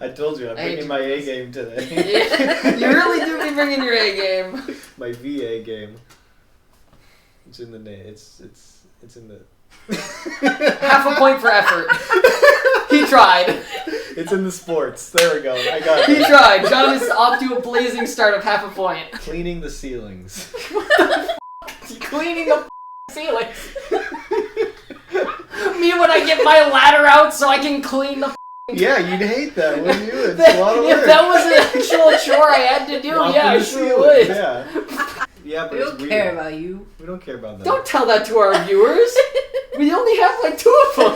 I told you, I'm bringing my A game today. You really do be bringing your A game. My VA game. It's in the name. It's in the... Half a point for effort. He tried. It's in the sports. There we go. I got it. He tried. John is off to a blazing start of half a point. Cleaning the ceilings. What the f***? Cleaning the ceilings. Me when I get my ladder out so I can clean the Yeah, you'd hate that, wouldn't you? It's a lot of work. If that was an actual chore I had to do, yeah, I sure would. Yeah. Yeah, but we don't care about you. We don't care about that. Don't tell that to our viewers. We only have like 2 of them.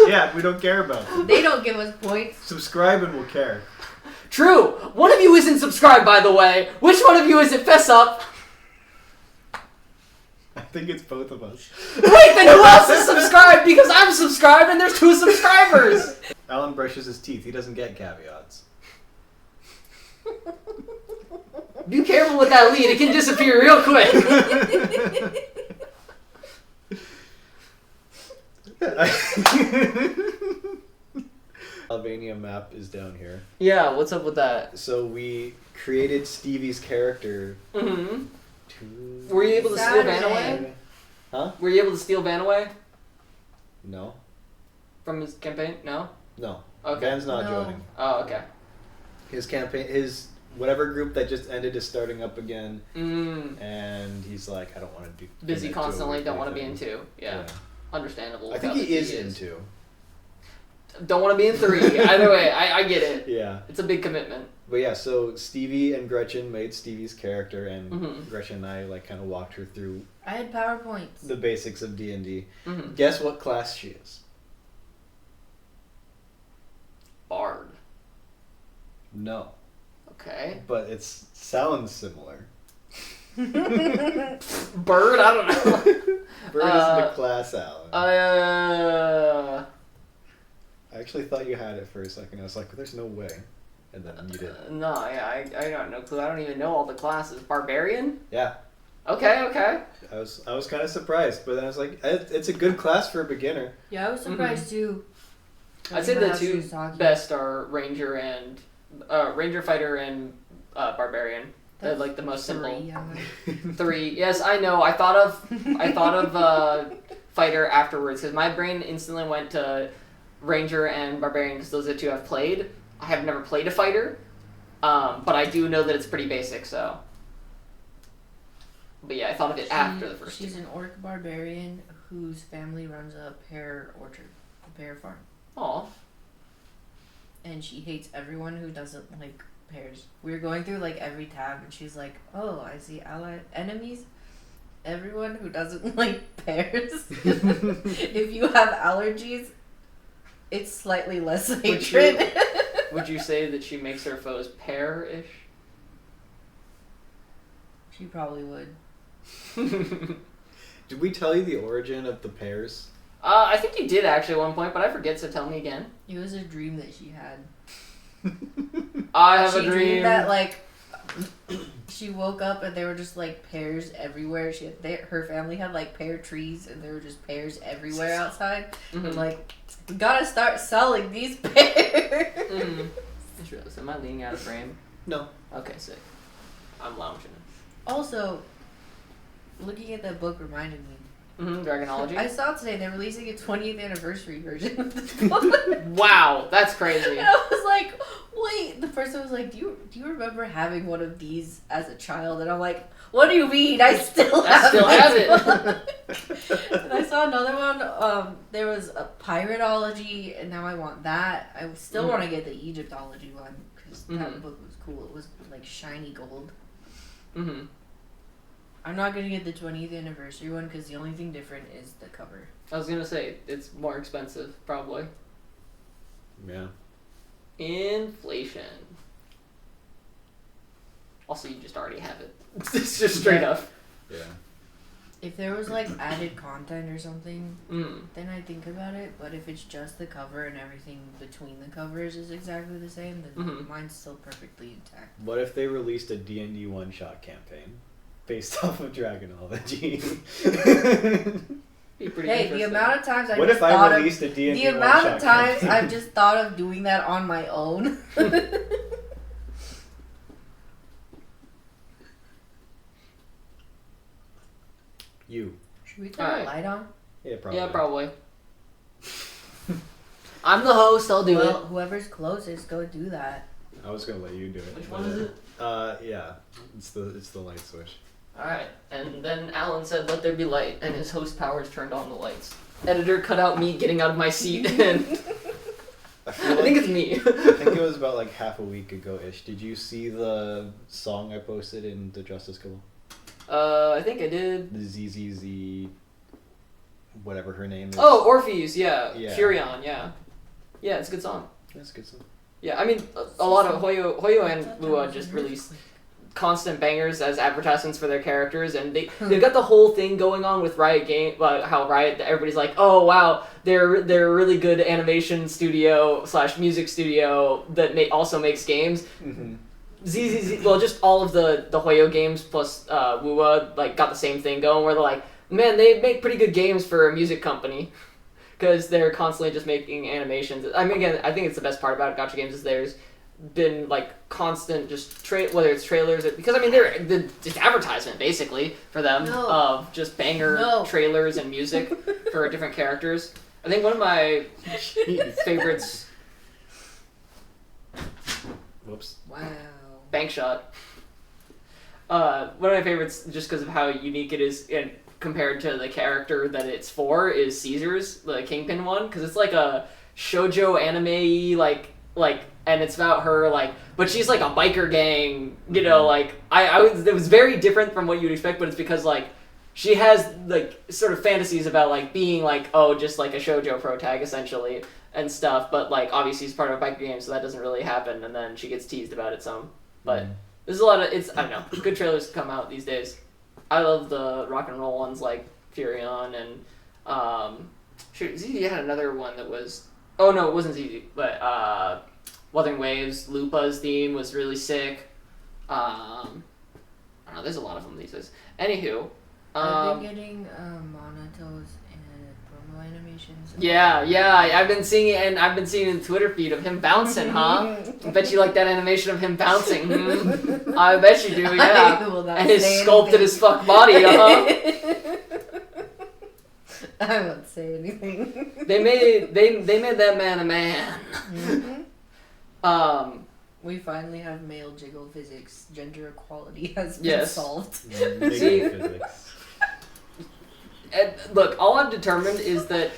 Yeah, we don't care about them. They don't give us points. Subscribe and we'll care. True. One of you isn't subscribed, by the way. Which one of you is it? Fess up. I think it's both of us. Wait, then who else is subscribed? Because I'm subscribed and there's 2 subscribers. Alan brushes his teeth. He doesn't get caveats. Be careful with that lead. It can disappear real quick. Albania map is down here. Yeah, what's up with that? So we created Stevie's character. Mm-hmm. Were you able to steal Van away? Huh? Were you able to steal Van away? No. From his campaign? No? No. Okay. Van's not joining. Oh, okay. His campaign, his whatever group that just ended is starting up again. Mm. And he's like, I don't want to do... Busy constantly, don't want to be in 2. Yeah. Understandable. I think he is in 2. Don't want to be in 3. Either way, I get it. Yeah. It's a big commitment. But yeah, so Stevie and Gretchen made Stevie's character, and Mm-hmm. Gretchen and I like kind of walked her through I had PowerPoints. the basics of D&D. Mm-hmm. Guess what class she is? Bard. No. Okay. But it sounds similar. Bird? I don't know. Bird isn't a class, Alan. I actually thought you had it for a second. I was like, there's no way. And then you did. No, yeah, I got no clue. I don't even know all the classes. Barbarian? Yeah. Okay. I was kind of surprised, but then I was like, it's a good class for a beginner. Yeah, I was surprised too. I'd say the 2 Saki. best are Ranger and Ranger Fighter and Barbarian. They're like the most simple. 3. Yes, I know. I thought of Fighter afterwards because my brain instantly went to Ranger and Barbarian because those are the 2 I've played. I have never played a fighter, but I do know that it's pretty basic. So, but yeah, I thought of it after the first 2. She's an orc barbarian whose family runs a pear orchard, a pear farm. Aw. And she hates everyone who doesn't like pears. We were going through like every tab, and she's like, "Oh, I see allied enemies. Everyone who doesn't like pears. If you have allergies, it's slightly less hatred." Would you say that she makes her foes pear-ish? She probably would. Did we tell you the origin of the pears? I think you did actually at one point, but I forget, so tell me again. It was a dream that she had. I have a She dream. dreamed that like she woke up and there were just like pears everywhere. Her family had like pear trees and there were just pears everywhere outside. Mm-hmm. And like, we gotta start selling these pears. Mm. Am I leaning out of frame? No. Okay, sick. I'm lounging. Also, looking at that book reminded me. Mm-hmm, Dragonology. I saw today they're releasing a 20th anniversary version of this book. Wow, that's crazy. And I was like, wait. The person was like, do you remember having one of these as a child? And I'm like, what do you mean? I still have it. And I saw another one. There was a piratology, and now I want that. I still want to get the Egyptology one because that book was cool. It was like shiny gold. Mm-hmm. I'm not gonna get the 20th anniversary one because the only thing different is the cover. I was gonna say it's more expensive, probably. Yeah. Inflation. Also, you just already have it. It's just straight up. Yeah. If there was like added content or something, then I'd think about it. But if it's just the cover and everything between the covers is exactly the same, then mine's still perfectly intact. What if they released a D&D one-shot campaign based off of Dragonology? Be pretty Hey, the interesting. amount of times What if I released a D&D the amount of one-shot times campaign? I've just thought of doing that on my own. You. Should we turn Alright. the light on? Yeah, probably. Yeah, probably. I'm the host. I'll do Well, whoever's closest, go do that. I was gonna let you do it. Which one is it? Yeah. It's the light switch. it. Alright. And then Alan said, let there be light, and his host powers turned on the lights. Editor cut out me getting out of my seat, and I I feel like, think it's me. I think it was about like half a week ago-ish. Did you see the song I posted in the Justice Cabal? I think I did. The ZZZ, whatever her name is. Oh, Orpheus, yeah. Yeah. Furion, yeah. Yeah, it's a good song. That's a good song. Yeah, I mean, a lot of Hoyo and Lua just released constant bangers as advertisements for their characters, and they've got the whole thing going on with Riot Game, how Riot, everybody's like, oh wow, they're a really good animation studio / music studio that also makes games. Mm-hmm. ZZZ, well, just all of the Hoyo games plus Wua like got the same thing going, where they're like, man, they make pretty good games for a music company. Because they're constantly just making animations. I mean, again, I think it's the best part about Gacha games is there's been like constant just whether it's trailers or, because I mean they're it's advertisement basically for them of just banger trailers and music for different characters. I think one of my favorites. Whoops. Wow. Bank shot. One of my favorites, just because of how unique it is and compared to the character that it's for, is Caesar's, the Kingpin one, because it's like a shoujo anime and it's about her but she's like a biker gang, you know, like it was very different from what you'd expect, but it's because she has sort of fantasies about being just like a shoujo protag essentially and stuff, but obviously it's part of a biker game, so that doesn't really happen, and then she gets teased about it some, but there's a lot of I don't know, good trailers come out these days. I love the rock and roll ones like Furion and ZZ had another one that was, oh no, it wasn't ZZ, but Wuthering Waves, Lupa's theme was really sick. I don't know, there's a lot of them these days. Anywho, I've been getting Monoto's and promo animations. Yeah, I've been seeing it, and I've been seeing the Twitter feed of him bouncing, huh? I bet you like that animation of him bouncing. I bet you do, yeah. And his sculpted as fuck body, huh? I won't say anything. They made that man a man. Mm-hmm. We finally have male jiggle physics. Gender equality has been solved. See, look, all I've determined is that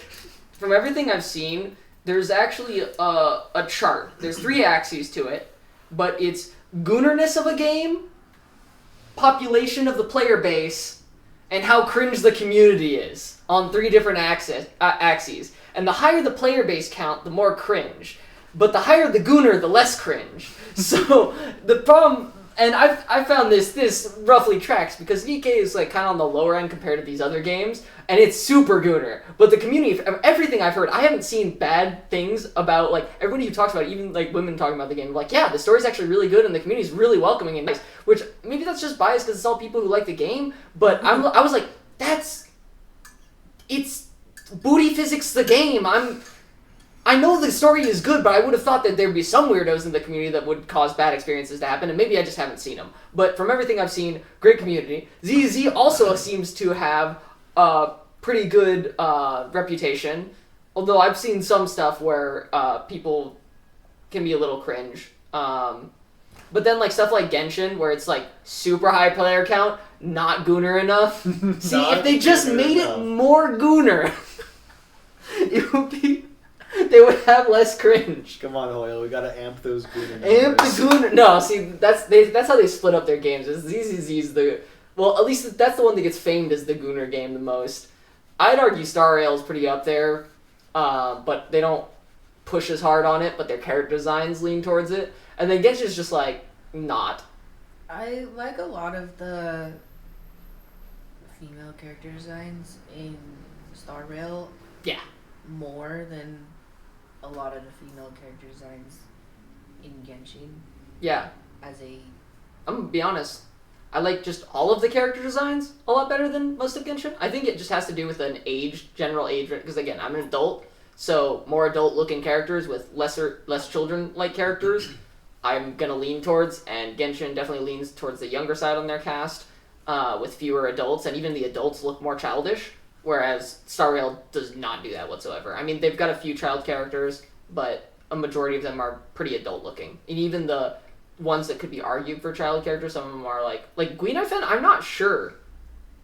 from everything I've seen, there's actually a chart. There's 3 axes to it, but it's goonerness of a game, population of the player base, and how cringe the community is on 3 different axes. And the higher the player base count, the more cringe. But the higher the gooner, the less cringe. So the problem, and I found this roughly tracks, because Nikkei is kind of on the lower end compared to these other games, and it's super gooner. But the community, everything I've heard, I haven't seen bad things about, everybody who talks about it, even women talking about the game, yeah, the story's actually really good and the community's really welcoming and nice, which maybe that's just biased because it's all people who like the game, but I was like, it's booty physics the game. I know the story is good, but I would have thought that there'd be some weirdos in the community that would cause bad experiences to happen, and maybe I just haven't seen them. But from everything I've seen, great community. ZZ also seems to have a pretty good reputation, although I've seen some stuff where people can be a little cringe. But then stuff like Genshin, where it's super high player count, not gooner enough. See, if they just made it more gooner, it would be... They would have less cringe. Come on, Hoyle, we gotta amp those gooner numbers. Amp the gooner. No, see, that's how they split up their games. ZZZ's at least that's the one that gets famed as the gooner game the most. I'd argue Star Rail's pretty up there, but they don't push as hard on it, but their character designs lean towards it. And then Genshin's just not. I like a lot of the female character designs in Star Rail. Yeah. More than a lot of the female character designs in Genshin. Yeah. I'm gonna be honest. I like just all of the character designs a lot better than most of Genshin. I think it just has to do with an general age, because again, I'm an adult, so more adult-looking characters with less children-like characters, I'm gonna lean towards, and Genshin definitely leans towards the younger side on their cast, with fewer adults, and even the adults look more childish, whereas Star Rail does not do that whatsoever. I mean, they've got a few child characters, but a majority of them are pretty adult-looking. And even the ones that could be argued for child characters, some of them are like Gwynneth, I'm not sure.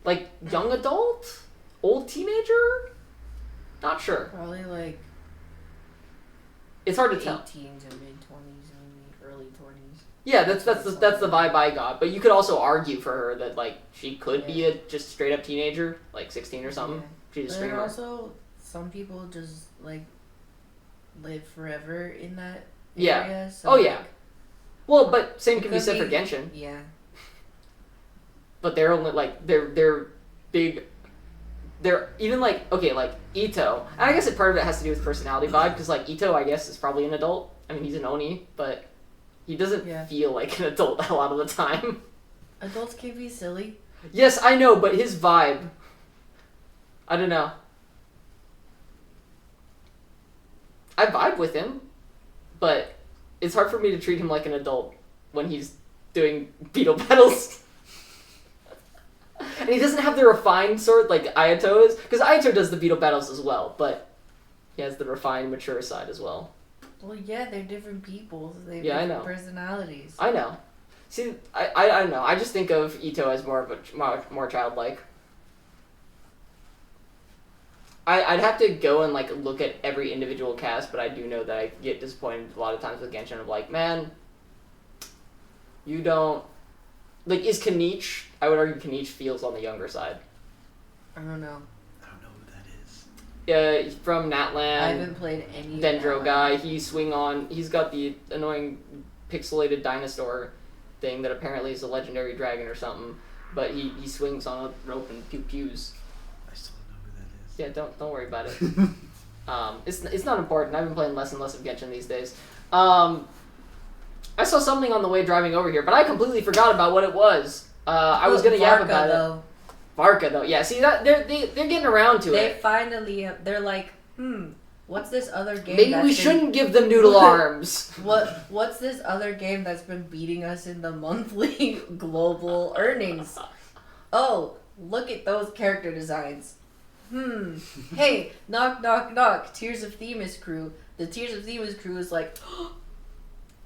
Like, young adult? Old teenager? Not sure. Probably like... It's hard to tell. 18 to mid-20s, maybe early 20s. Yeah, that's the vibe I got. But you could also argue for her that, like, she could be a just straight-up teenager, like 16 or something. Yeah. She's a But streamer. also, some people just, like, live forever in that Yeah. area. So, Oh, yeah. Well, but same it can be could said for be- Genshin. Yeah. But they're only, like, they're big... They're even, like, okay, like, Ito. And I guess part of it has to do with personality vibe, because, like, Ito, I guess, is probably an adult. I mean, he's an Oni, but he doesn't feel like an adult a lot of the time. Adults can be silly. Yes, I know, but his vibe... I don't know. I vibe with him, but it's hard for me to treat him like an adult when he's doing beetle battles. And he doesn't have the refined sort like Ayato is, because Ayato does the beetle battles as well, but he has the refined, mature side as well. Well, yeah, they're different people. So they have Yeah, I different know. personalities. I know. See, I don't know. I just think of Ito as more of a more childlike. I'd have to go and like look at every individual cast, but I do know that I get disappointed a lot of times with Genshin of like, man, you don't like is Kanich? I would argue Kanich feels on the younger side. I don't know. I don't know who that is. Yeah, he's from I Natlan. haven't played any Dendro of that guy. He's got the annoying pixelated dinosaur thing that apparently is a legendary dragon or something. But he swings on a rope and pew pews. I still don't know who that is. Yeah, don't worry about it. It's not important. I've been playing less and less of Genshin these days. I saw something on the way driving over here, but I completely forgot about what it was. I was gonna yap about it. Varka though, yeah. See that they're getting around to They it. finally, they're like, what's this other game? Maybe we shouldn't give them noodle arms. What's this other game that's been beating us in the monthly global earnings? Oh, look at those character designs. Hey, knock, knock, knock. Tears of Themis crew. The Tears of Themis crew is like,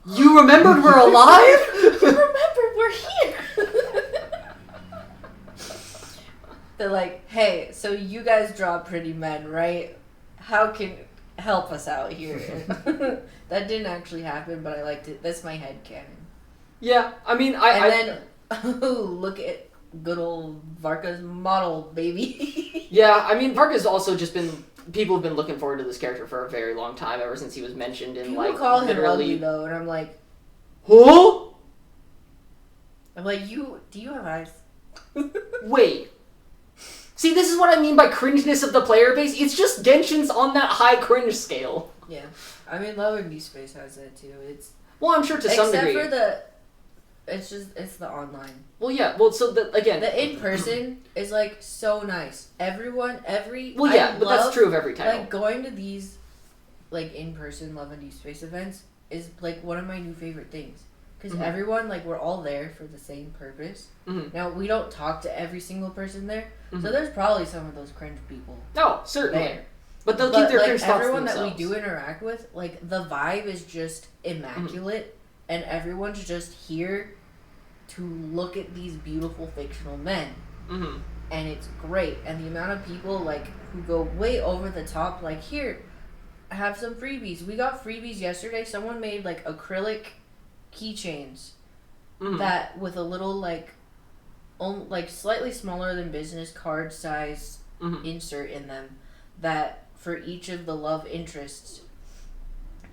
You remembered we're alive? remember, we're here. They're like, hey, so you guys draw pretty men, right? How can help us out here? That didn't actually happen, but I liked it. That's my headcanon. Yeah, I mean, Look at good old Varka's model, baby. Yeah, I mean, Varka's also just been... People have been looking forward to this character for a very long time, ever since he was mentioned in, People like, call him literally... ugly, though, and I'm like... Huh? I'm like, do you have eyes? Wait. See, this is what I mean by cringeness of the player base. It's just Genshin's on that high cringe scale. Yeah. I mean, Love and Deep Space has that, too. It's... Well, I'm sure to some degree. Except for the... It's the online. Well, yeah. Well, so, again... The in-person is, like, so nice. Well, yeah, but that's true of every title. Like, going to these, like, in-person Love and Deep Space events is, like, one of my new favorite things. Because everyone, like, we're all there for the same purpose. Now, we don't talk to every single person there, so there's probably some of those cringe people. No, certainly. There. But they'll keep their like, cringe thoughts to everyone themselves. that we do interact with, like, the vibe is just immaculate, and everyone's just here to look at these beautiful fictional men. And it's great. And the amount of people, like, who go way over the top, like, here, have some freebies. We got freebies yesterday. Someone made, like, acrylic keychains that with a little, like, slightly smaller than business card size insert in them that for each of the love interests.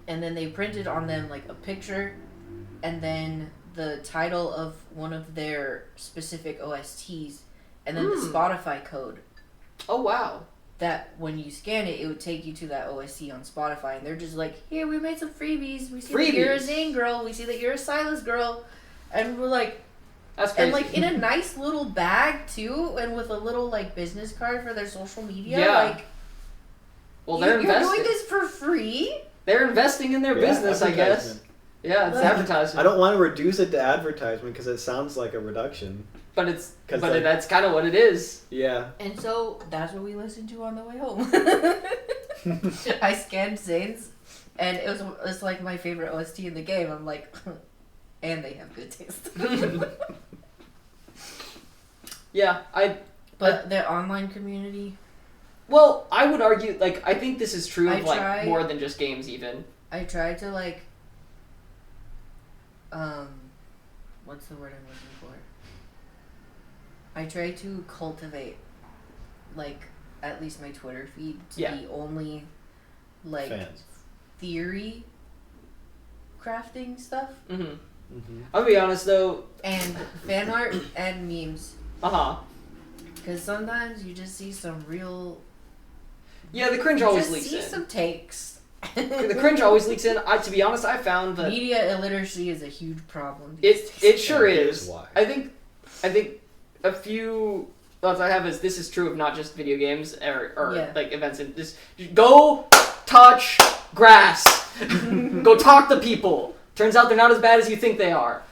And then they printed on them, like, a picture and then the title of one of their specific OSTs and then the Spotify code. Oh, wow. That when you scan it, it would take you to that OST on Spotify, and they're just like, here, we made some freebies. We see that you're a Zane girl. We see that you're a Silas girl. And we're like, That's crazy. And like in a nice little bag too, and with a little like business card for their social media. Yeah. Like, well, they're you're investing. doing this for free. They're investing in their business, I guess. Yeah, it's advertisement. I don't want to reduce it to advertisement because it sounds like a reduction. But that's kind of what it is. Yeah. And so that's what we listened to on the way home. I scanned Zane's, and it's like my favorite OST in the game. I'm like, and they have good taste. Yeah, But their online community. Well, I would argue, like, I think this is true of like more than just games. Even I tried to like. What's the word I'm looking for? I try to cultivate, like, at least my Twitter feed to be only, like, fans. Theory crafting stuff. Mm-hmm. Mm-hmm. I'll be honest, though. And fan art and memes. Uh-huh. Because sometimes you just see some real... Yeah, the cringe always leaks in. You just see some takes. The cringe always leaks in. To be honest, I found that... Media illiteracy is a huge problem. It sure is. Why. I think a few thoughts I have is this is true of not just video games or like events and just go touch grass. Go talk to people. Turns out they're not as bad as you think they are.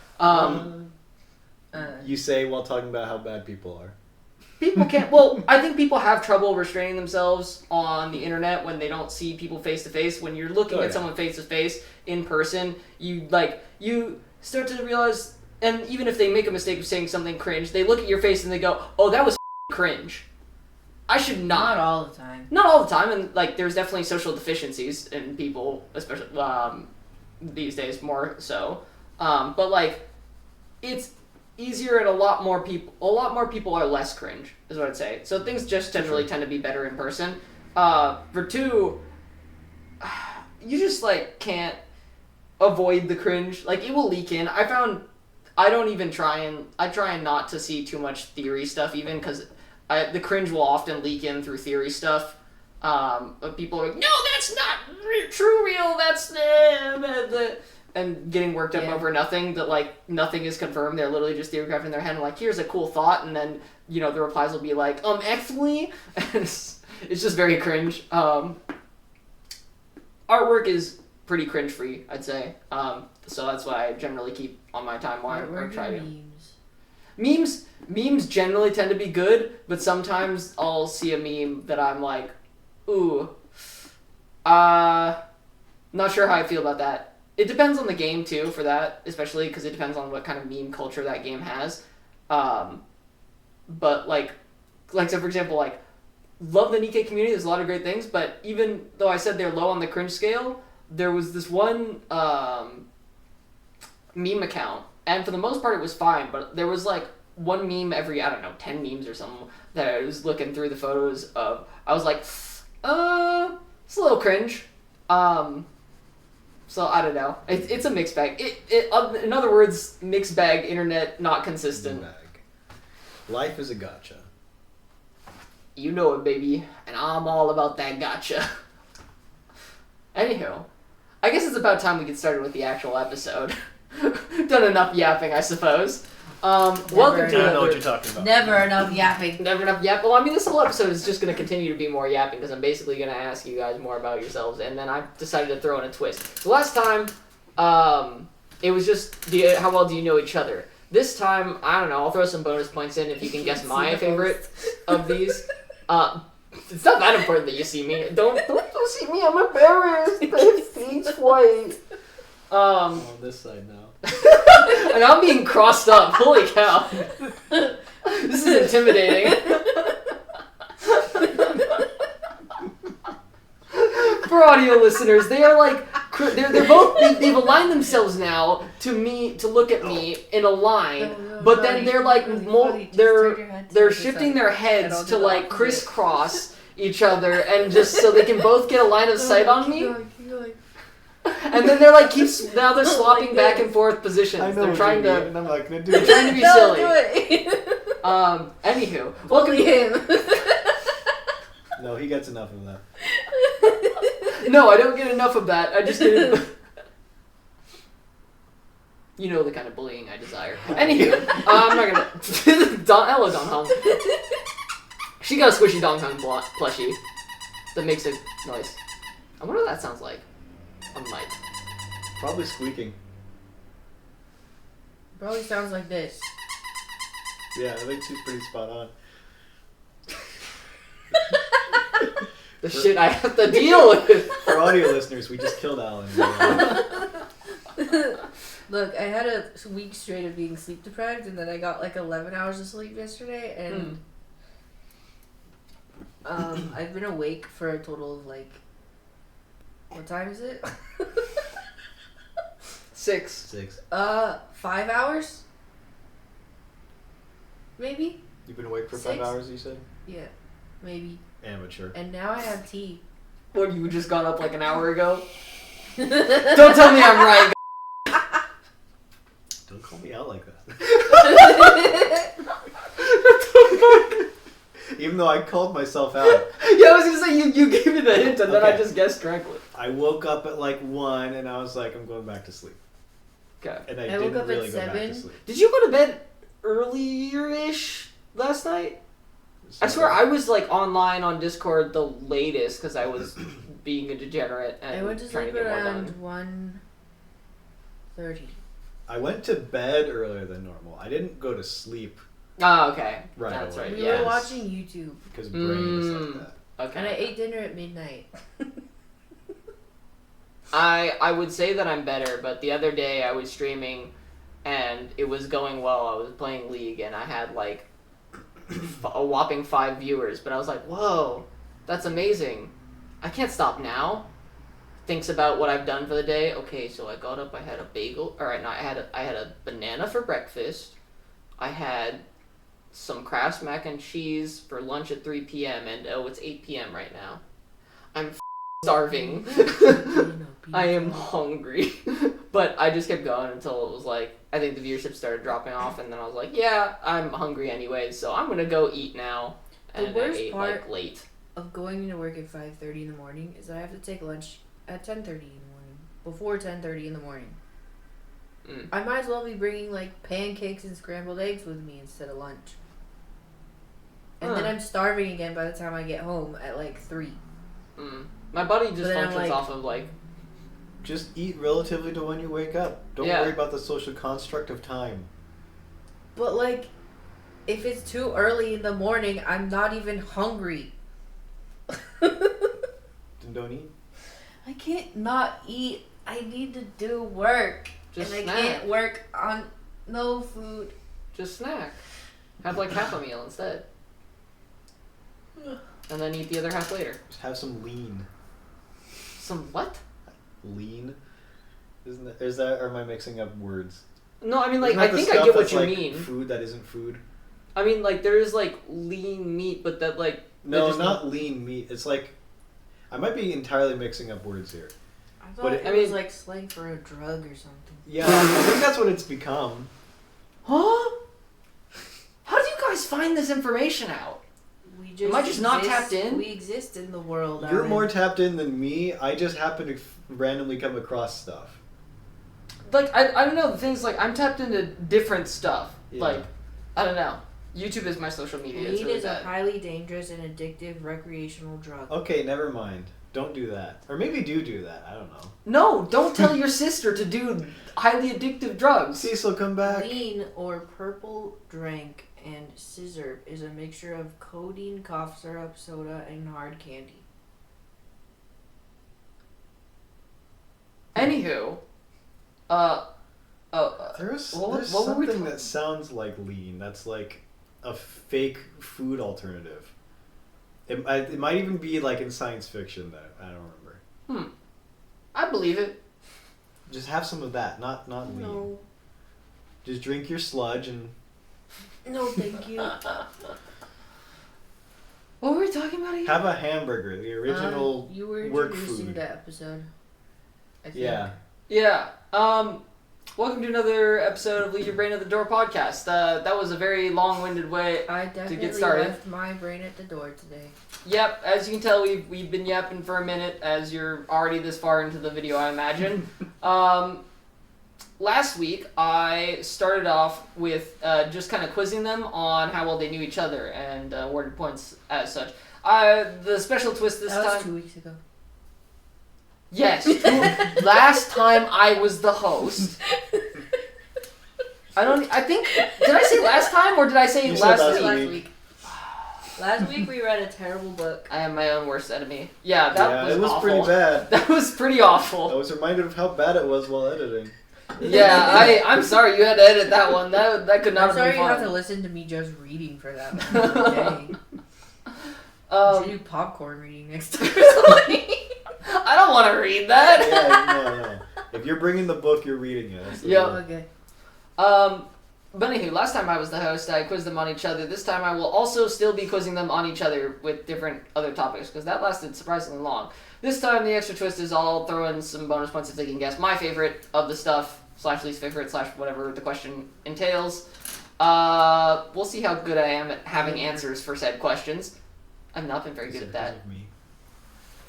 You say while talking about how bad people are. People can't. Well, I think people have trouble restraining themselves on the internet when they don't see people face to face. When you're looking at someone face to face in person, you start to realize. And even if they make a mistake of saying something cringe, they look at your face and they go, "Oh, that was cringe." I should not. Not all the time. Not all the time, and like there's definitely social deficiencies in people, especially these days more so. But like, it's easier and a lot more people are less cringe, is what I'd say. So things just generally tend to be better in person. For two, you just like can't avoid the cringe. Like it will leak in. I try and not to see too much theory stuff even because the cringe will often leak in through theory stuff. People are like, no, that's not real. That's and getting worked up over nothing. That like nothing is confirmed. They're literally just theory crafting in their head. And like, here's a cool thought, and then the replies will be like, actually, it's just very cringe. Artwork is pretty cringe free, I'd say. So that's why I generally keep on my timeline or try to. Memes generally tend to be good, but sometimes I'll see a meme that I'm like, ooh, not sure how I feel about that. It depends on the game too for that, especially because it depends on what kind of meme culture that game has. But like so for example, like love the Nikkei community. There's a lot of great things, but even though I said they're low on the cringe scale, there was this one meme account, and for the most part it was fine. But there was like one meme every 10 memes or something that I was looking through the photos of. I was like, it's a little cringe. So I don't know. It's a mixed bag. In other words, mixed bag. Internet not consistent. Life is a gotcha. You know it, baby, and I'm all about that gotcha. Anywho, I guess it's about time we get started with the actual episode. Done enough yapping, I suppose. Welcome to I don't know what you're talking about. Never enough yapping. Never enough yap. Well, I mean, this whole episode is just going to continue to be more yapping because I'm basically going to ask you guys more about yourselves, and then I decided to throw in a twist. The last time, it was just, how well do you know each other? This time, I don't know, I'll throw some bonus points in if you can guess my favorite of these. It's not that important that you see me. Don't see me, I'm embarrassed. My feet's white. On this side now. And I'm being crossed up. Holy cow. This is intimidating. For audio listeners, they are like, they're both, they've aligned themselves now to look at me in a line, but then they're like, they're shifting their heads to like crisscross each other and just so they can both get a line of sight on me. And then they're like now they're swapping back and forth positions. I know they're trying to. And I'm not gonna do They're it. trying to be Don't silly. do it. Anywho, welcome Bully him. No, he gets enough of that. No, I don't get enough of that. I just didn't. You know the kind of bullying I desire. Anywho, I'm not gonna... Ella Don Hong. She got a squishy Don Hong plushie that makes a noise. I wonder what that sounds like on mic. Probably squeaking. Probably sounds like this. Yeah, I think she's pretty spot on. The shit I have to deal with. For audio listeners, we just killed Alan. Look, I had a week straight of being sleep deprived, and then I got like 11 hours of sleep yesterday, and I've been awake for a total of like, what time is it? 6. 5 hours? Maybe? You've been awake for 6? 5 hours, you said? Yeah, maybe. Amateur. And now I have tea. What, you just got up like an hour ago? Don't tell me I'm right. Don't call me out like that. Even though I called myself out. Yeah, I was gonna say, you gave me the hint and then I just guessed correctly. I woke up at like 1 and I was like, I'm going back to sleep. Okay. And I woke didn't up really at go back 7. to sleep. Did you go to bed earlier-ish last night? I swear I was like online on Discord the latest because I was being a degenerate and I went to trying to sleep get more around done. 1:30. I went to bed earlier than normal. I didn't go to sleep Oh, okay. right That's away. right. We Yes. were watching YouTube, Because brain is like that. Okay. and I ate dinner at midnight. I would say that I'm better, but the other day I was streaming and it was going well. I was playing League and I had like a whopping 5 viewers, but I was like, whoa, that's amazing. I can't stop now. Thinks about what I've done for the day. Okay, so I got up, I had a bagel. Alright, no, I had a banana for breakfast. I had some Kraft mac and cheese for lunch at 3 p.m. and oh, it's 8 p.m. right now. I'm starving. I am hungry. But I just kept going until it was like, I think the viewership started dropping off, and then I was like, yeah, I'm hungry anyway, so I'm gonna go eat now. And The worst I ate part like late. of going into work at 5:30 in the morning is I have to take lunch at 10:30 in the morning. Before 10:30 in the morning. I might as well be bringing like pancakes and scrambled eggs with me instead of lunch. And then I'm starving again by the time I get home at like 3. My body just then I'm functions like- off of like... Just eat relatively to when you wake up. Don't Yeah. worry about the social construct of time. But like, if it's too early in the morning, I'm not even hungry. Then don't eat. I can't not eat. I need to do work. Just and snack. I can't work on no food. Just snack. Have like half a meal instead. And then eat the other half later. Just have some lean. Some what? Lean? Is that, or am I mixing up words? No, I mean like, Isn't I that the think I stuff get what that's, you like, mean. Food that isn't food? I mean like, there is like lean meat, but that like... No, just not lean meat. It's like, I might be entirely mixing up words here. I thought But it I was mean- like slang for a drug or something. Yeah, I think that's what it's become. Huh? How do you guys find this information out? We just Am I just not exist- tapped in? We exist in the world. You're Aaron. more tapped in than me. I just happen to randomly come across stuff. Like, I don't know, the thing's like, I'm tapped into different stuff. Yeah. Like, I don't know. YouTube is my social media. It's Weed really is a bad. highly dangerous and addictive recreational drug. Okay, never mind. Don't do that. Or maybe do that. I don't know. No, don't tell your sister to do highly addictive drugs. Cecil, come back. Lean or purple drink and scissor is a mixture of codeine, cough syrup, soda, and hard candy. Anywho, There's what were we something talking- that sounds like lean. That's like a fake food alternative. It might even be like in science fiction that I don't remember. I believe it. Just have some of that, not lean. No. Just drink your sludge and No, thank you. What were we talking about again? have a hamburger, the original You were work introducing food. the episode. I think. Yeah. Yeah. Welcome to another episode of Leave Your Brain at the Door podcast. That was a very long-winded way. I definitely started. left my brain at the door today. Yep, as you can tell, we've been yapping for a minute, as you're already this far into the video, I imagine. last week I started off with just kind of quizzing them on how well they knew each other and awarded points as such. The special twist this That was time. 2 weeks ago. Yes, last time I was the host. I think, did I say last time or did I say You said last week. Last week we read a terrible book. I am my own worst enemy. Yeah, that was it was awful. pretty bad. That was pretty awful. I was reminded of how bad it was while editing. Yeah, I'm sorry you had to edit that one. That could not I'm have sorry been you fun. have to listen to me just reading for that one day. Should do popcorn reading next time or something. I don't want to read that. Yeah, no. If you're bringing the book, you're reading it. That's the Yeah. rule. Okay. But anywho, last time I was the host, I quizzed them on each other. This time I will also still be quizzing them on each other with different other topics, because that lasted surprisingly long. This time the extra twist is I'll throw in some bonus points if they can guess my favorite of the stuff, / least favorite / whatever the question entails. We'll see how good I am at having answers for said questions. I've not been very good at that.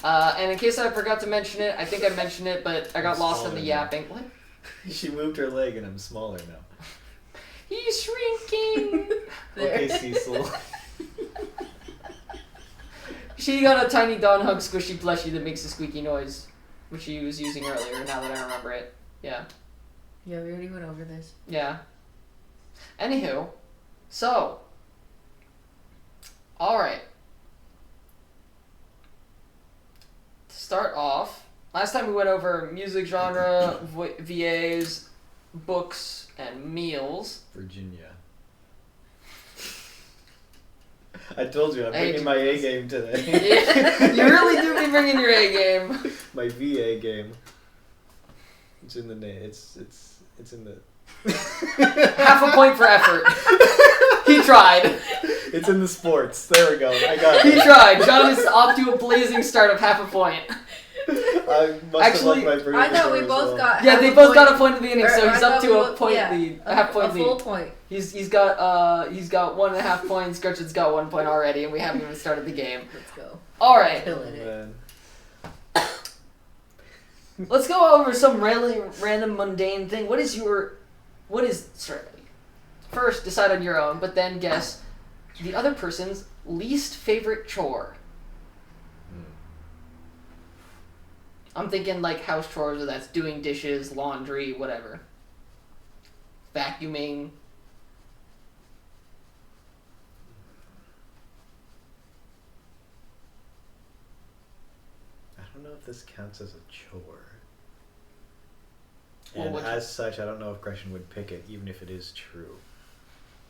And in case I forgot to mention it, I think I mentioned it, but I got I'm lost in smaller the now. yapping. What? She moved her leg and I'm smaller now. He's shrinking! Okay, Cecil. She got a tiny Dawn Hug squishy plushie that makes a squeaky noise, which she was using earlier, now that I remember it. Yeah. Yeah, we already went over this. Yeah. Anywho, so. Alright. To start off, last time we went over music genre, VAs, books, and meals. Virginia. I told you, I'm Hey, bringing my A game today. Yeah, you really do be bringing your A game. My VA game. It's in the name. It's in the. Half a point for effort. He tried. It's in the sports. There we go. I got He it. tried. John is off to a blazing start of half a point. I must Actually, have loved my I thought before we as both well. got Yeah, half they a both point. got a point at the beginning, Or so he's I up thought to we a both- point yeah, lead, a half point a lead. full point. He's got 1.5 points. Gretchen's got 1 point already, and we haven't even started the game. Let's go. All right, Killing it. Man. let's go over some really random mundane thing. Sorry. First, decide on your own, but then guess the other person's least favorite chore. I'm thinking like house chores, or that's doing dishes, laundry, whatever. Vacuuming. I don't know if this counts as a chore. Well, And what- as such, I don't know if Gretchen would pick it, even if it is true.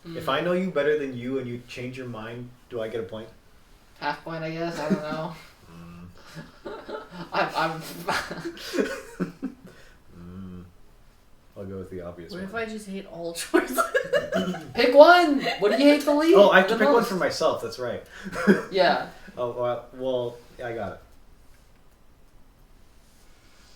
Mm. If I know you better than you and you change your mind, do I get a point? Half point, I guess. I don't know. I'm I'll go with the obvious What one. if I just hate all chores? pick one. What do you hate the least? Oh, I have to the pick one most? for myself. That's right. Yeah, Oh, well, I got it.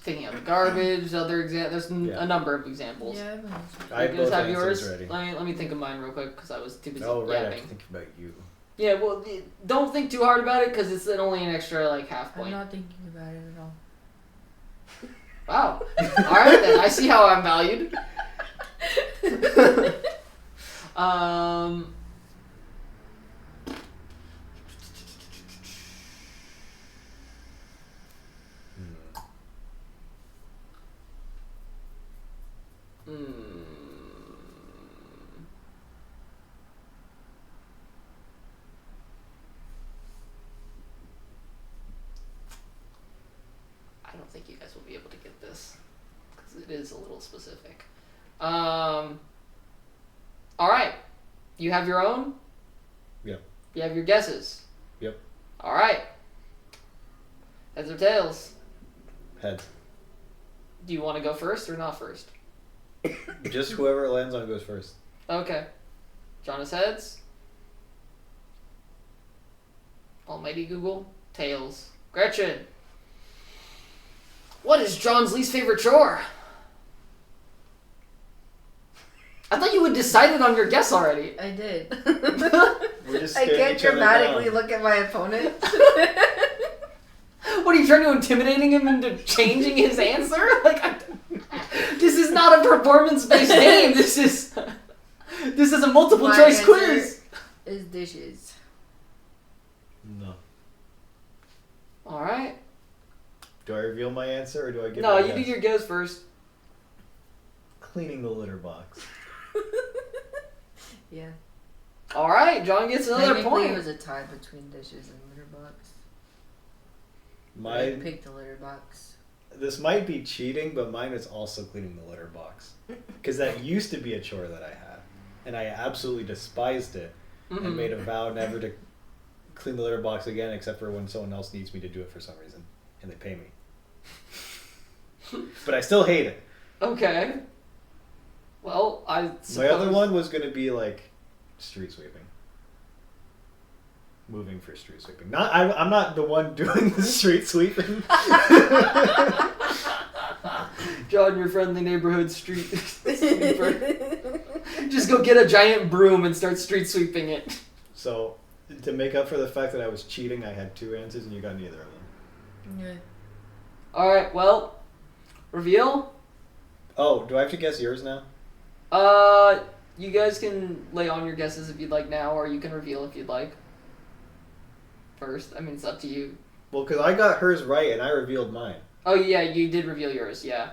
taking out the garbage. Other there's Yeah. a number of examples. Yeah, I'm gonna- I have You guys both have answers yours. ready. Let me think of mine real quick because I was too busy Oh, right. I have yapping. to think about you. Yeah, well, don't think too hard about it because it's only an extra like half I'm point. not thinking about it at all. Wow. All right then. I see how I'm valued. Hmm. I don't think you guys will be able to get this because it is a little specific. All right, you have your own. Yep. You have your guesses. Yep. All right. Heads or tails? Heads. Do you want to go first or not first? Just whoever it lands on goes first. Okay. John is heads. Almighty Google. Tails. Gretchen. What is John's least favorite chore? I thought you had decided on your guess already. I did. We're just I staring can't each other dramatically down. look at my opponent. What are you trying to intimidating him into changing his answer? Like, this is not a performance-based game. This is a multiple choice quiz. Is dishes. No. All right. Do I reveal my answer or do I give? No, you do your guess first. Cleaning the litter box. Yeah. All right, John gets another point. It was a tie between dishes and litter box. I picked the litter box. This might be cheating, but mine is also cleaning the litter box. Because that used to be a chore that I had. And I absolutely despised it. And made a vow never to clean the litter box again except for when someone else needs me to do it for some reason. And they pay me. But I still hate it. Okay. Well, I suppose... My other one was going to be like street sweeping. Moving for street sweeping. I'm not the one doing the street sweeping. John, your friendly neighborhood street sweeper. Just go get a giant broom and start street sweeping it. So, to make up for the fact that I was cheating, I had 2 answers and you got neither of them. Yeah. Alright, well, reveal? Oh, do I have to guess yours now? You guys can lay on your guesses if you'd like now, or you can reveal if you'd like. First, I mean, it's up to you. Well, because I got hers right and I revealed mine. Oh, yeah, you did reveal yours, yeah.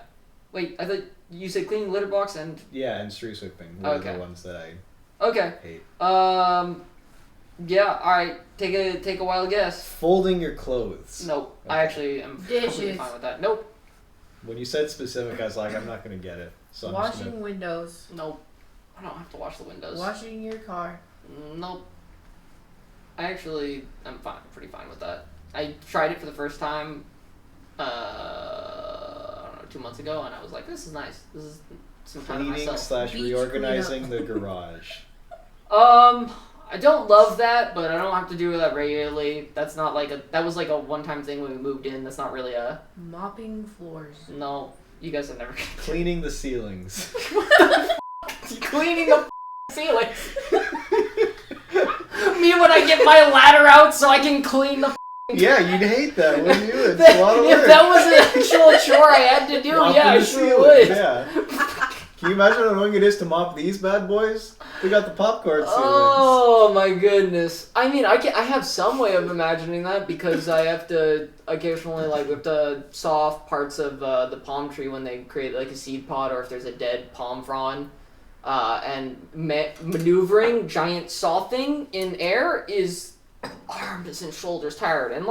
Wait, I thought you said cleaning litter box and... Yeah, and street sweeping were the ones that I hate. Yeah, alright, take a wild guess. Folding your clothes. Nope, Okay. I actually am completely fine with that. Nope. When you said specific, I was like, I'm not going to get it. So Washing windows. Nope. I don't have to wash the windows. Washing your car. Nope. I actually am pretty fine with that. I tried it for the first time, I don't know, 2 months ago, and I was like, this is nice. This is some time to myself. Cleaning / reorganizing the garage. I don't love that, but I don't have to do that regularly. That's not like that was like a one-time thing when we moved in. That's not really a... Mopping floors. No, you guys have never... Cleaning the ceilings. Cleaning the ceilings. Me when I get my ladder out so I can clean the... Yeah, you'd hate that, wouldn't you? It's a lot of work. If that was an actual chore I had to do, yeah, I sure would. Yeah. Can you imagine how annoying it is to mop these bad boys? We got the popcorn ceilings. Oh my goodness! I mean, I have some way of imagining that because I have to occasionally we have to saw off parts of the palm tree when they create like a seed pod or if there's a dead palm frond, and maneuvering giant saw thing in air is arms and shoulders tired and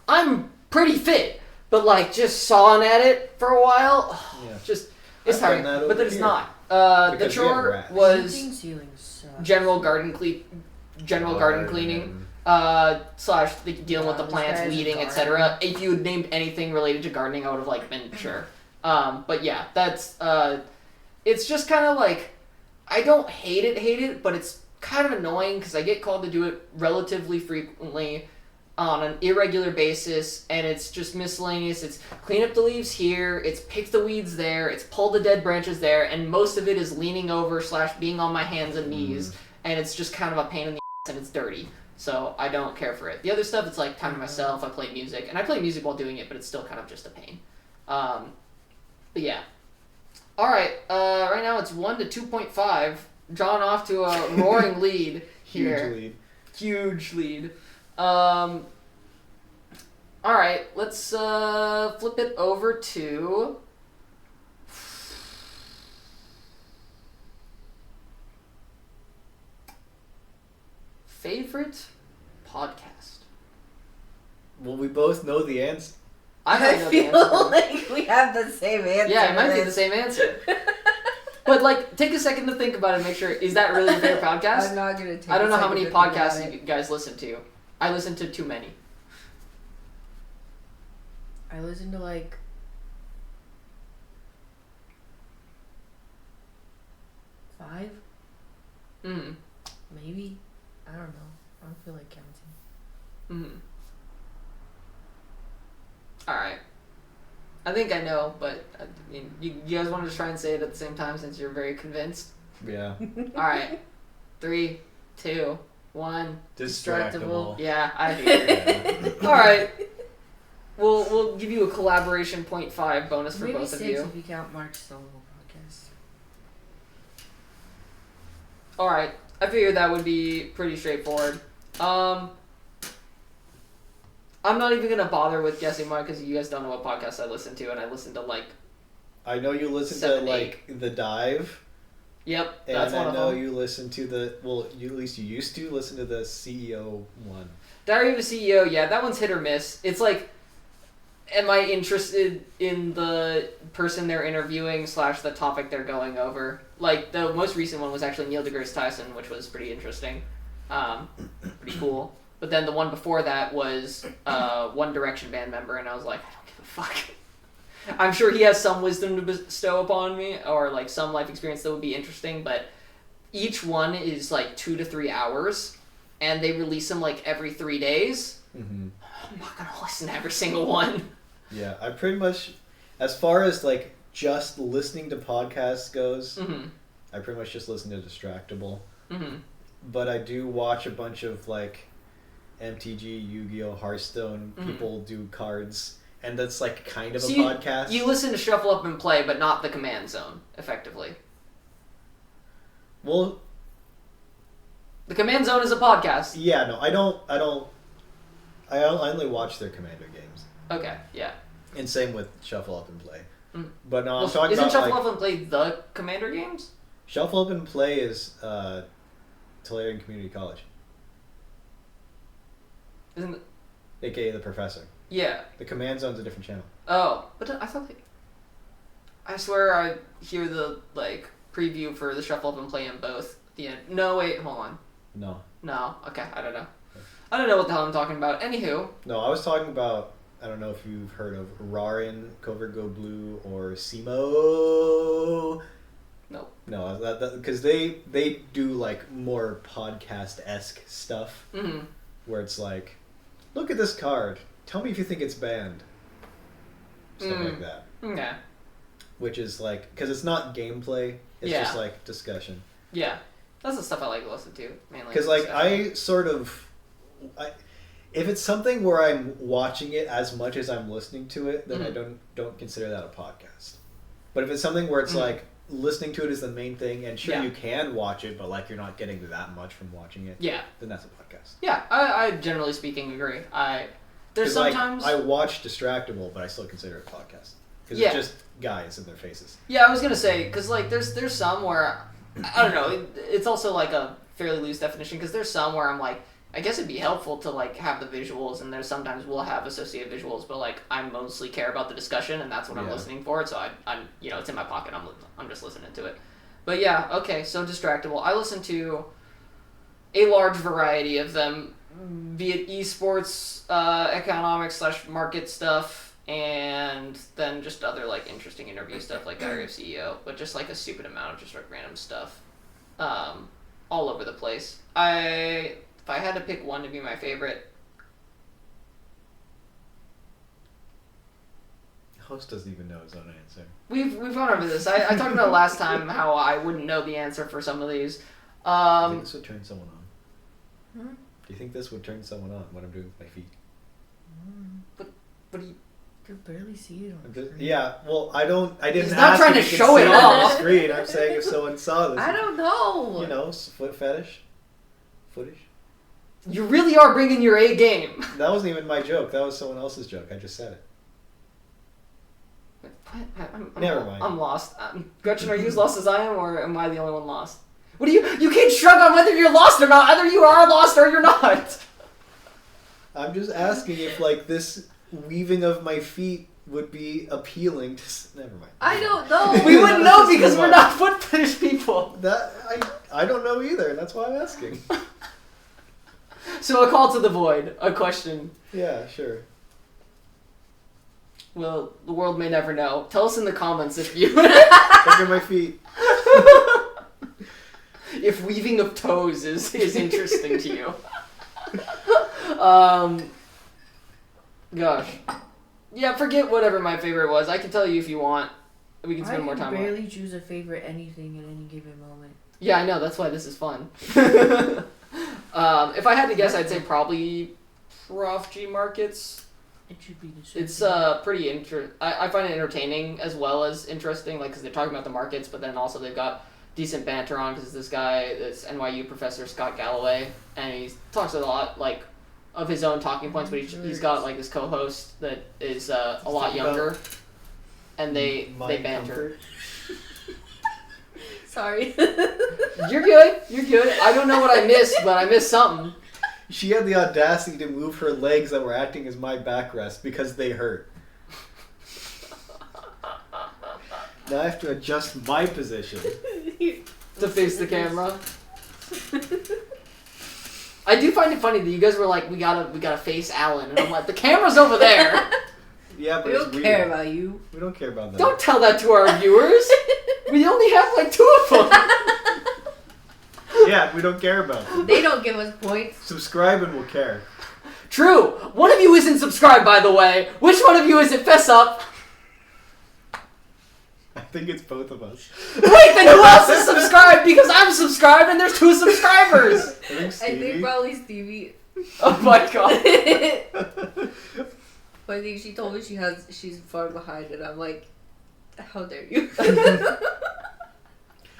I'm pretty fit, but just sawing at it for a while, it's tiring. But then it's not. The chore was general garden cleaning, / dealing with the plants, weeding, etc. If you had named anything related to gardening, I would have been sure. But yeah, that's it's just kind of I don't hate it, but it's kind of annoying because I get called to do it relatively frequently on an irregular basis, and it's just miscellaneous. It's clean up the leaves here, it's pick the weeds there, it's pull the dead branches there, and most of it is leaning over / being on my hands and knees, and it's just kind of a pain in the ass and it's dirty. So I don't care for it. The other stuff, it's time to myself, I play music, and I play music while doing it, but it's still kind of just a pain. But yeah. Alright, right now it's 1 to 2.5. John off to a roaring lead here. Huge lead. Alright, let's flip it over to favorite podcast. Well, we both know the answer. I feel like we have the same answer. Yeah, it might be the same answer. But take a second to think about it and make sure, is that really your favorite podcast? I'm not going to take I don't know how many podcasts you guys listen to. I listen to too many. I listen to 5? Maybe. I don't know. I don't feel like counting. Alright. I think I know, but you guys want to just try and say it at the same time since you're very convinced? Yeah. Alright. 3, 2, 1. Distractible. Yeah, I figured. Alright. We'll give you a collaboration 0.5 bonus for Maybe both of 6 you. if you count Mark's solo podcast. Alright, I figured that would be pretty straightforward. I'm not even gonna bother with guessing mine because you guys don't know what podcast I listen to, and I listen to like. I know you listen 7, to like The Dive. Yep, And that's one of them. I know you listen to at least you used to listen to the CEO one. Diary of a CEO, yeah, that one's hit or miss. It's like, am I interested in the person they're interviewing / the topic they're going over? Like, the most recent one was actually Neil deGrasse Tyson, which was pretty interesting. Pretty cool. But then the one before that was One Direction band member, and I was like, I don't give a fuck. I'm sure he has some wisdom to bestow upon me, or like some life experience that would be interesting, but each one is like 2 to 3 hours, and they release them like every 3 days. Mm-hmm. I'm not gonna listen to every single one. Yeah, I pretty much, as far as like just listening to podcasts goes, Mm-hmm. I pretty much just listen to Distractable. Mm-hmm. But I do watch a bunch of like MTG, Yu-Gi-Oh, Hearthstone. People do cards, and that's like kind of a podcast. You listen to Shuffle Up and Play, but not the Command Zone, effectively. Well, the Command Zone is a podcast. Yeah, no, I only watch their Commander games. Okay, yeah. And same with Shuffle Up and Play. Mm. But no, I'm Well, talking isn't about Shuffle like, Up and Play the Commander games? Shuffle Up and Play is Tulare Community College, Isn't it? aka the Professor. Yeah. The Command Zone's a different channel. Oh, but I thought I swear I hear the like preview for the Shuffle Up and Play in both. At the end. No, wait, hold on. No. No, okay, I don't know. I don't know what the hell I'm talking about. Anywho. No, I was talking about, I don't know if you've heard of Rarin, Covert Go Blue, or Simo. Nope. No, because they do like more podcast-esque stuff, Mm-hmm. where it's like, look at this card. Tell me if you think it's banned. Stuff like that. Okay. Which is like, because it's not gameplay, it's Yeah. just like discussion. Yeah. That's the stuff I like to listen to, mainly. Because like discussion. I sort of, if it's something where I'm watching it as much as I'm listening to it, then I don't consider that a podcast. But if it's something where it's like listening to it is the main thing, and sure you can watch it, but like you're not getting that much from watching it. Yeah. Then that's a podcast. Yeah, I generally speaking agree. There's sometimes like, I watch Distractable, but I still consider it a podcast because it's just guys in their faces. Yeah, I was gonna say because like there's some where I don't know. It's also like a fairly loose definition because there's some where I'm like, I guess it'd be helpful to like have the visuals, and there's sometimes we'll have associated visuals, but like I mostly care about the discussion, and that's what I'm listening for. So I'm it's in my pocket. I'm just listening to it. But yeah, okay. So Distractable, I listen to a large variety of them, be it esports, economics / market stuff, and then just other like interesting interview stuff like Diary of CEO, but just like a stupid amount of just like random stuff, all over the place. If I had to pick one to be my favorite, The host doesn't even know his own answer. we've gone over this. I talked about last time how I wouldn't know the answer for some of these. Do you think this would turn someone on? Hmm? Do you think this would turn someone on? What I'm doing with my feet? What do you? You can barely see it on screen. Yeah, well, I didn't. He's not ask trying if to you show could it see on off. the screen. I'm saying if someone saw this. I don't know. You know, foot fetish, footage. You really are bringing your A game. That wasn't even my joke. That was someone else's joke. I just said it. Never mind. I'm lost. Gretchen, are you as lost as I am, or am I the only one lost? What do you can't shrug on whether you're lost or not. Either you are lost or you're not. I'm just asking if like this weaving of my feet would be appealing to. Never mind. I don't know. We wouldn't know because we're not foot fetish people. That I don't know either. That's why I'm asking. So a call to the void. A question. Yeah, sure. Well, the world may never know. Tell us in the comments if you... Look at my feet. If weaving of toes is interesting to you. Gosh. Yeah, forget whatever my favorite was. I can tell you if you want. We can spend more time I on it. barely choose a favorite anything at any given moment. Yeah, I know. That's why this is fun. If I had to guess, I'd say probably Prof G Markets. It should be the same. It's pretty I find it entertaining as well as interesting, like because they're talking about the markets, but then also they've got decent banter on because this guy, this NYU professor Scott Galloway, and he talks a lot like of his own talking points, but he's got like this co-host that is a lot younger, and they banter. Sorry. You're good. I don't know what I missed, but I missed something. She had the audacity to move her legs that were acting as my backrest because they hurt. Now I have to adjust my position to face the camera. I do find it funny that you guys were like, we gotta face Alan, and I'm like, the camera's over there. Yeah, but we don't care about you. We don't care about that. Don't tell that to our viewers. We only have like 2 of them. Yeah, we don't care about them. They don't give us points. Subscribe and we'll care. True. One of you isn't subscribed, by the way. Which one of you is it? Fess up. I think it's both of us. Wait, then who else is subscribed? Because I'm subscribed and there's 2 subscribers. I think probably Stevie. Oh my god. But I think she told me she's far behind, and I'm like, how dare you?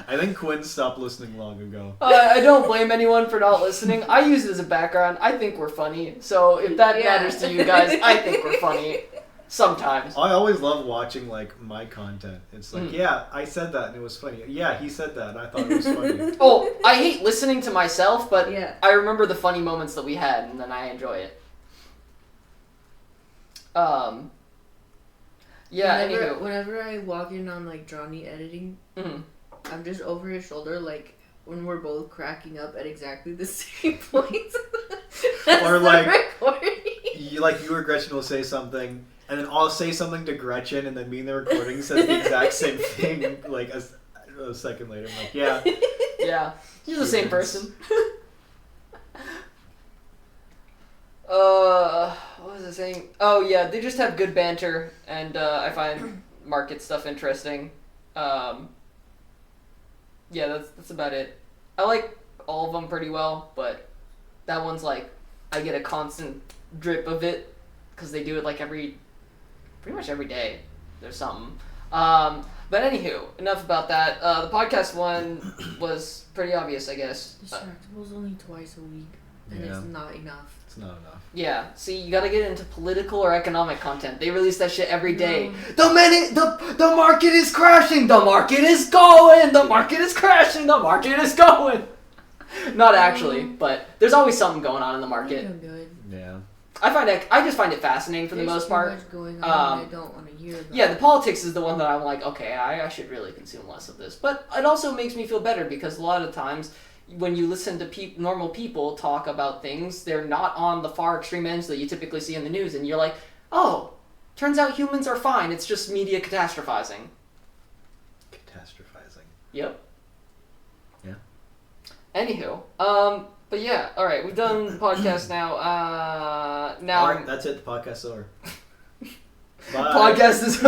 I think Quinn stopped listening long ago. I don't blame anyone for not listening. I use it as a background. I think we're funny. So if that matters to you guys, I think we're funny. Sometimes. I always love watching like my content. It's like, yeah, I said that and it was funny. Yeah, he said that and I thought it was funny. Oh, I hate listening to myself, but yeah. I remember the funny moments that we had, and then I enjoy it. Yeah. Whenever I walk in on like Johnny editing, I'm just over his shoulder, like when we're both cracking up at exactly the same points. Or like, you or Gretchen will say something, and then I'll say something to Gretchen, and then me in the recording says the exact same thing, like a second later. I'm like, yeah. Yeah, you're the same person. What was I saying? Oh yeah, they just have good banter, and I find market stuff interesting. Yeah, that's about it. I like all of them pretty well, but that one's like, I get a constant drip of it, because they do it like pretty much every day. There's something. But anywho, enough about that. The podcast one was pretty obvious, I guess. Distractable's only twice a week, and it's not enough. It's not enough. Yeah, see, you gotta get into political or economic content. They release that shit every day. The market is crashing! The market is going! The market is crashing! The market is going! Not actually, but there's always something going on in the market. Good. Yeah. I just find it fascinating for the most part. There's too much going on I don't want to hear about. Yeah, the politics is the one that I'm like, okay, I should really consume less of this. But it also makes me feel better because a lot of times when you listen to normal people talk about things, they're not on the far extreme ends that you typically see in the news, and you're like, oh, turns out humans are fine. It's just media catastrophizing. Catastrophizing. Yep. Yeah. Anywho, but yeah, all right, we've done the podcast now. Now all right, that's it. The podcast's over. Bye. Podcast is.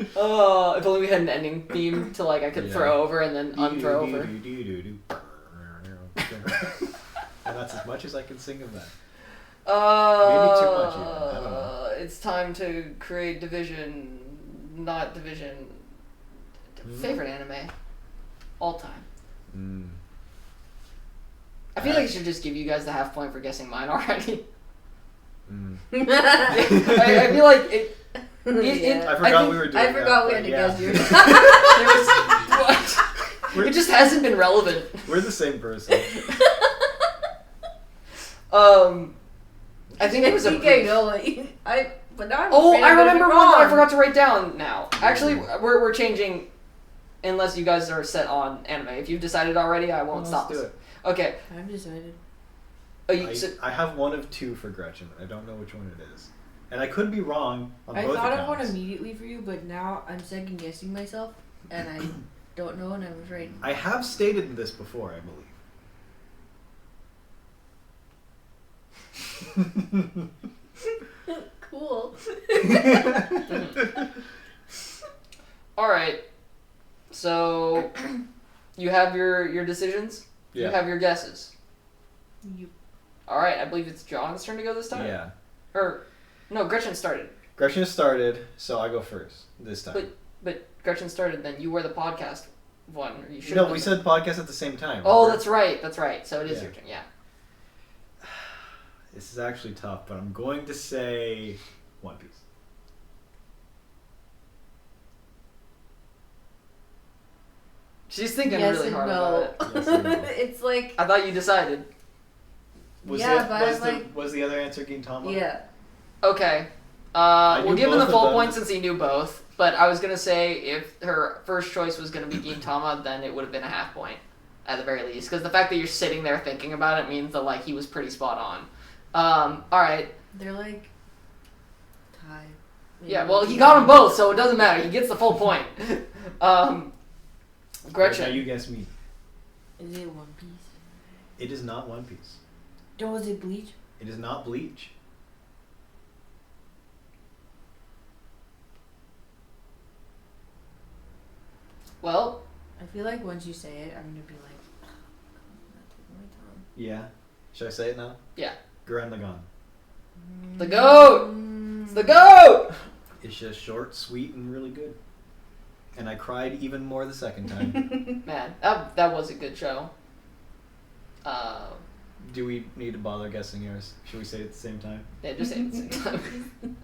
If only we had an ending theme to I could throw over and then unthrow over. And that's as much as I can sing of that. Maybe too much even. I don't know. It's time to create division, not division. Favorite anime, all time. I feel like I should just give you guys the half point for guessing mine already. I feel like it. I forgot we were doing I forgot we had to guess yours. It just hasn't been relevant. We're the same person. I think it was a. But now I remember one that I forgot to write down now. Actually, we're changing, unless you guys are set on anime. If you've decided already, I won't stop this. Okay. I've decided. I have one of 2 for Gretchen. I don't know which one it is. And I could be wrong on both accounts. I thought of one immediately for you, but now I'm second guessing myself, and I don't know, and I'm afraid. I have stated this before, I believe. Cool. Alright. So, you have your decisions? Yeah. You have your guesses? Yep. Alright, I believe it's John's turn to go this time? Yeah. No, Gretchen started. Gretchen started, so I go first this time. But Gretchen started, then you were the podcast one. Or you should. No, we said podcast at the same time. Oh, remember? that's right. So it is your turn, yeah. This is actually tough, but I'm going to say One Piece. She's thinking yes really and hard no. about it. Yes and no. It's like I thought you decided. Was the other answer Gintama? yeah. Okay. I We'll knew give him the both of full them. point since he knew both. But I was gonna say if her first choice was gonna be Gintama, then it would have been a half point at the very least. Because the fact that you're sitting there thinking about it means that like he was pretty spot on. All right. They're like tied. Yeah. Well, he got them both, so it doesn't matter. He gets the full point. Gretchen. Now you guess me. Is it One Piece? It is not One Piece. No, is it Bleach? It is not Bleach. Well, I feel like once you say it, I'm gonna be like, I'm not taking my time. Yeah. Should I say it now? Yeah. Gurren Lagann. The goat! It's the goat! It's just short, sweet, and really good. And I cried even more the second time. Man, that was a good show. Do we need to bother guessing yours? Should we say it at the same time? Yeah, just say it at the same time.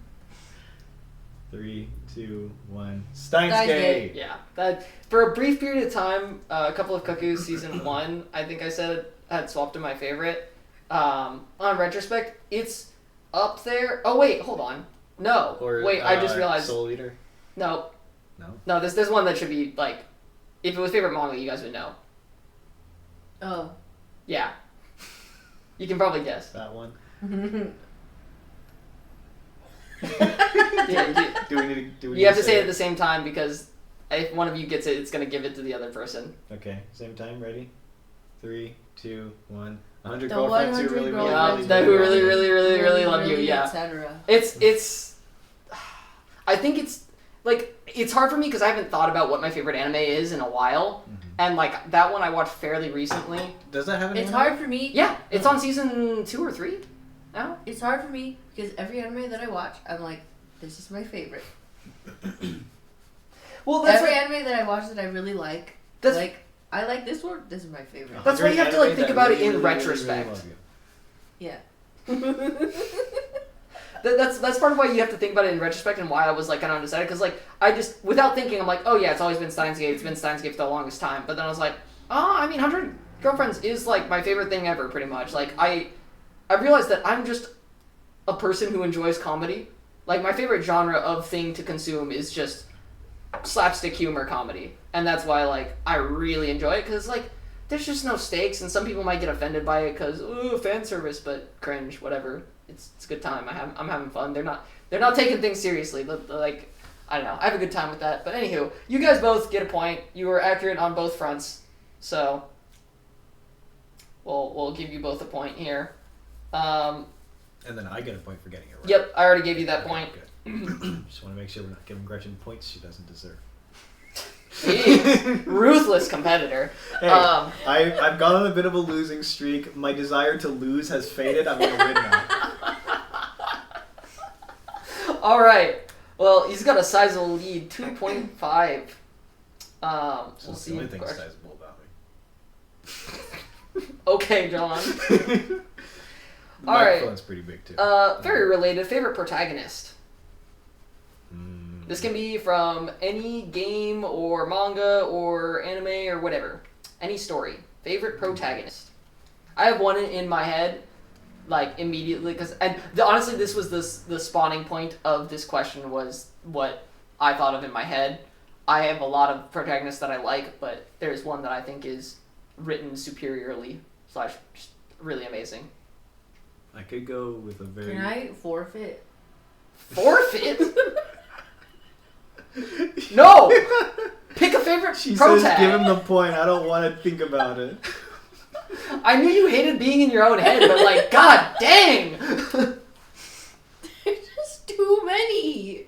3, 2, 1. Steins Steins Gate! Gate. Yeah, that for a brief period of time, a couple of Cuckoos season 1, I think I said had swapped to my favorite. On retrospect, it's up there. Oh wait, hold on. No, Or, wait, I just realized. Soul Eater? No, No? There's one that should be like, if it was favorite manga, you guys would know. Oh. Yeah, you can probably guess. That one? Yeah, Do we need to you have to say it at the same time because if one of you gets it, it's gonna give it to the other person. Okay, same time, ready? 3, 2, 1. 100 The girlfriends who 100 really, girlfriends that who really, really, really love you. Yeah, etc. it's. I think it's like it's hard for me because I haven't thought about what my favorite anime is in a while, and like that one I watched fairly recently. Does that have an It's anime? hard for me. Yeah, it's on season 2 or 3 now. It's hard for me because every anime that I watch, I'm like, this is my favorite. Well, that's Every like, anime that I watch that I really like, That's- like I like this one. This is my favorite. That's why you have to, like, Anime think that about it really, in really, retrospect. love you. Yeah. That's part of why you have to think about it in retrospect and why I was like kind of undecided because like I just without thinking I'm like, oh yeah, it's always been Steins Gate. It's been Steins Gate for the longest time. But then I was like, I mean 100 Girlfriends is like my favorite thing ever pretty much. Like I realized that I'm just a person who enjoys comedy. Like my favorite genre of thing to consume is just slapstick humor comedy. And that's why like I really enjoy it cuz like there's just no stakes and some people might get offended by it cuz ooh fan service but cringe whatever. It's a good time. I'm having fun. They're not taking things seriously. Like I don't know. I have a good time with that. But anywho, you guys both get a point. You were accurate on both fronts. So we'll give you both a point here. And then I get a point for getting it right. Yep, I already gave you that point. Good. Just want to make sure we're not giving Gretchen points she doesn't deserve. Jeez, ruthless competitor. Hey, I've gone on a bit of a losing streak. My desire to lose has faded. I'm going to win now. All right. Well, he's got a sizable lead, 2.5. So We'll that's see. the only thing of course. sizable about me. Okay, John. The All right. microphone's pretty big too. Very related. Favorite protagonist. Mm. This can be from any game or manga or anime or whatever. Any story. Favorite protagonist. I have one in my head, like immediately, because honestly, this was the spawning point of this question was what I thought of in my head. I have a lot of protagonists that I like, but there's one that I think is written superiorly / just really amazing. I could go with a very... Can I forfeit? Forfeit? No! Pick a favorite She protag. says give him the point. I don't want to think about it. I knew you hated being in your own head, but like, god dang! There's just too many.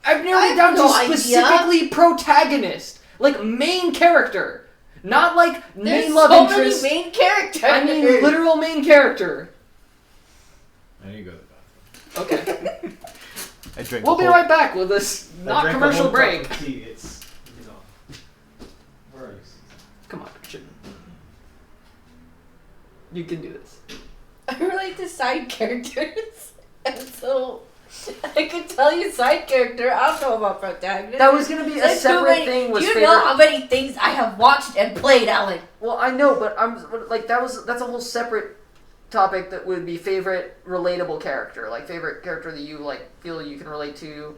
I've narrowed I it down have no to idea. specifically protagonist. Like, main character. Not like There's main love so interest. many main characters. I mean literal main character. I need to go to the bathroom. Okay. I drink. We'll be right back with this not commercial break. It's, where are you? Come on, Gretchen. You can do this. I relate to side characters, and so I could tell you side character. I don't know about protagonist. That was gonna be a separate thing. Do you know how many things I have watched and played, Alan? Well, I know, but that's a whole separate topic that would be favorite relatable character, like favorite character that you like feel you can relate to,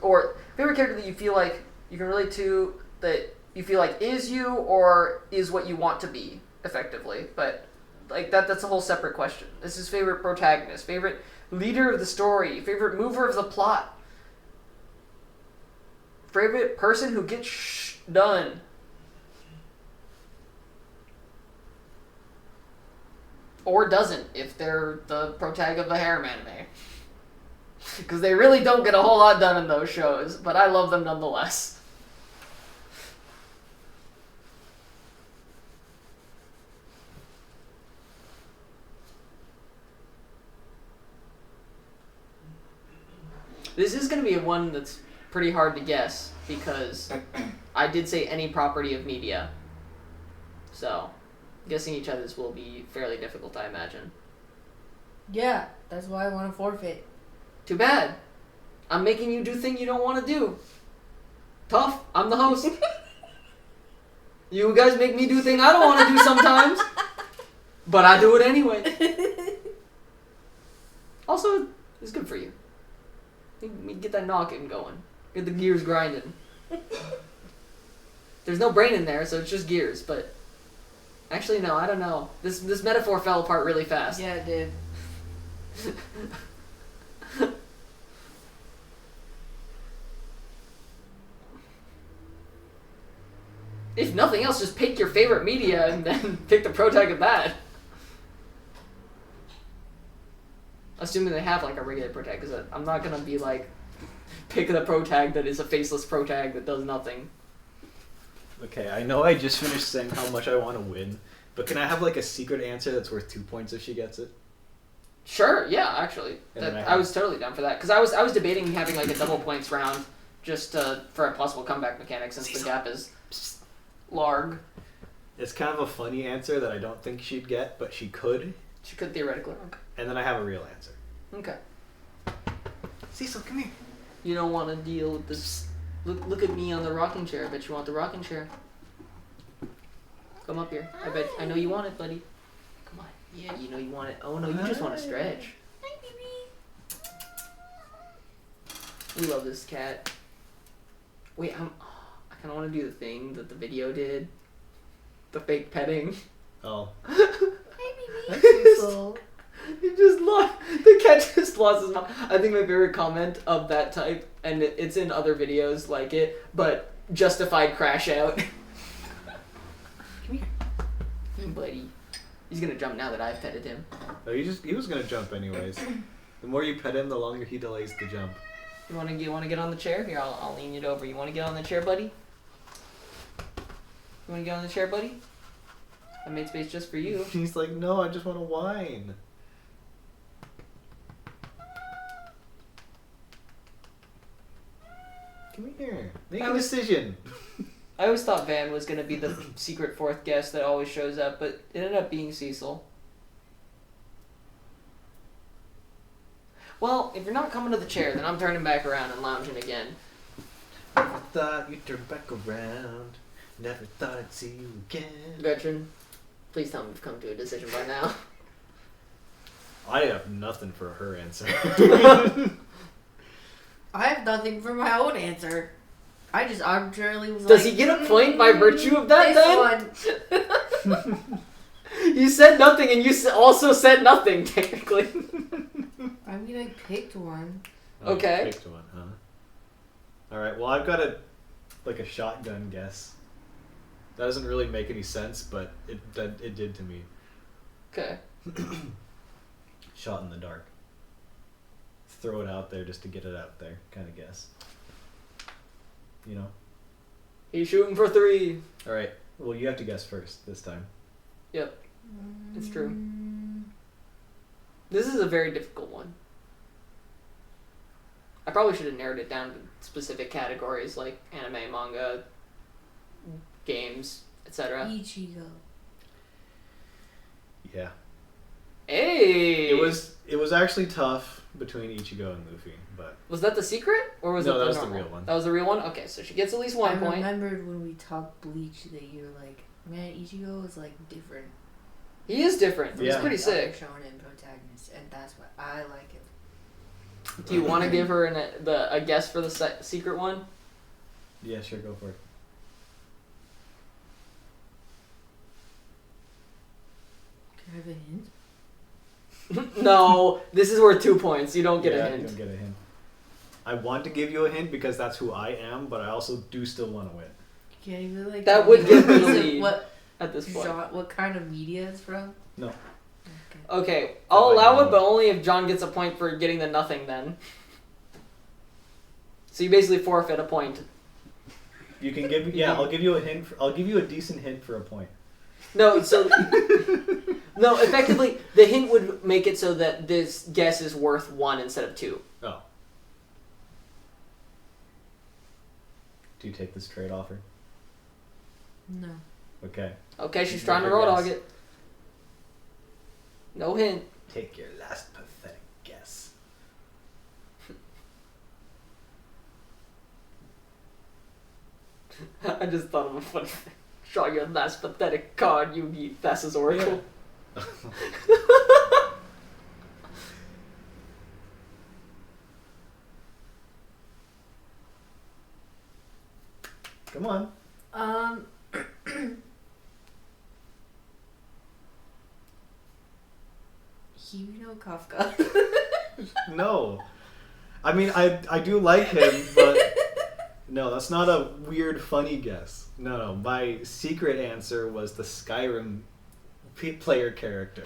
or favorite character that you feel like you can relate to that you feel like is you or is what you want to be effectively. But like that's a whole separate question. This is favorite protagonist, favorite leader of the story, favorite mover of the plot, favorite person who gets done. Or doesn't, if they're the protag of the harem anime. Because they really don't get a whole lot done in those shows, but I love them nonetheless. This is going to be one that's pretty hard to guess, because I did say any property of media. So, guessing each other's will be fairly difficult, I imagine. Yeah, that's why I want to forfeit. Too bad. I'm making you do things you don't want to do. Tough. I'm the host. You guys make me do things I don't want to do sometimes. But I do it anyway. Also, it's good for you. You get that knocking going. Get the gears grinding. There's no brain in there, so it's just gears, but... Actually, no, I don't know. This metaphor fell apart really fast. Yeah, it did. If nothing else, just pick your favorite media and then pick the protag of that. Assuming they have like a regular protag, because I'm not gonna be like, pick the protag that is a faceless protag that does nothing. Okay, I know I just finished saying how much I want to win, but can I have like a secret answer that's worth 2 points if she gets it? Sure, yeah, actually. I was totally down for that. Because I was debating having like a double points round just for a possible comeback mechanic since the gap is larg. It's kind of a funny answer that I don't think she'd get, but she could. She could theoretically. And then I have a real answer. Okay. Cecil, come here. You don't want to deal with this. Look at me on the rocking chair. I bet you want the rocking chair. Come up here. I know you want it, buddy. Come on. Yeah, you know you want it. Oh no, you just want to stretch. Hi, baby. We love this cat. Wait, I kind of want to do the thing that the video did. The fake petting. Oh. Hi, baby. He just lost. The cat just lost his mind. I think my favorite comment of that type, and it's in other videos like it, but justified crash out. Come here. Hey, buddy. He's gonna jump now that I've petted him. Oh, he was gonna jump anyways. The more you pet him, the longer he delays the jump. You wanna get on the chair? Here, I'll lean it over. You wanna get on the chair, buddy? You wanna get on the chair, buddy? I made space just for you. He's like, no, I just want to whine. Come here. Make a decision. I always thought Van was gonna be the secret fourth guest that always shows up, but it ended up being Cecil. Well, if you're not coming to the chair, then I'm turning back around and lounging again. Never thought you'd turn back around. Never thought I'd see you again. Gretchen, please tell me you've come to a decision by now. I have nothing for her answer. I have nothing for my own answer. I just arbitrarily was Does he get a point by virtue of that this then? You said nothing and you also said nothing, technically. I mean, I picked one. Oh, okay. You picked one, huh? Alright, well I've got a shotgun guess. That doesn't really make any sense, but it did to me. Okay. Shot in the dark. Throw it out there just to get it out there, kind of guess. You know? He's shooting for 3. Alright, well you have to guess first this time. Yep. It's true. This is a very difficult one. I probably should have narrowed it down to specific categories like anime, manga, games, etc. Ichigo. Yeah. Hey! It was actually tough between Ichigo and Luffy, but... Was that the secret? Or was No, it that the was normal? the real one. That was the real one? Okay, so she gets at least 1 point. I remembered when we talked Bleach that you were like, man, Ichigo is like different. He is different. Yeah. He's pretty Other sick. shonen protagonist, and that's why I like him. Do you want to give her a guess for the secret one? Yeah, sure, go for it. Can I have a hint? No, this is worth 2 points. You don't get Yeah, a hint. you don't get a hint. I want to give you a hint because that's who I am, but I also do still want to win. You can't even like. That tell would me give me what the reason- lead What at this point. genre, what kind of media it's from? No. Okay. Okay, I'll might allow be it, but only if John gets a point for getting the nothing then. So you basically forfeit a point. You can give yeah, I'll give you a hint. I'll give you a decent hint for a point. No, so... No, effectively, the hint would make it so that this guess is worth 1 instead of 2. Oh. Do you take this trade offer? No. Okay. Okay, she's Make trying to your roll guess. dog it. No hint. Take your last pathetic guess. I just thought of a funny thing. Draw your last pathetic card, you eat Thassa's Oracle. Come on. Hiro Kafka. No. I mean, I do like him, but no, that's not a weird, funny guess. No, my secret answer was the Skyrim player character.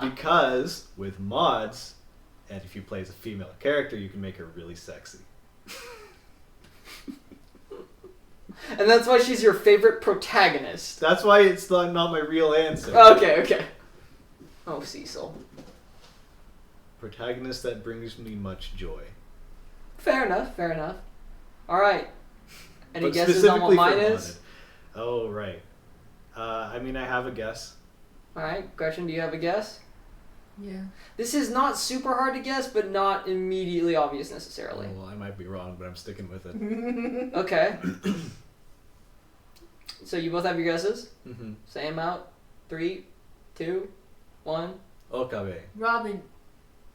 Because with mods, and if you play as a female character, you can make her really sexy. And that's why she's your favorite protagonist. That's why it's not my real answer. Okay. Oh, Cecil. Protagonist that brings me much joy. Fair enough. Alright. Any But guesses on what specifically mine for is? modded. Oh, right. I mean, I have a guess. Alright, Gretchen, do you have a guess? Yeah. This is not super hard to guess, but not immediately obvious necessarily. Oh, well, I might be wrong, but I'm sticking with it. Okay. So you both have your guesses? Mm-hmm. Same out. 3, 2, 1. Okabe. Robin.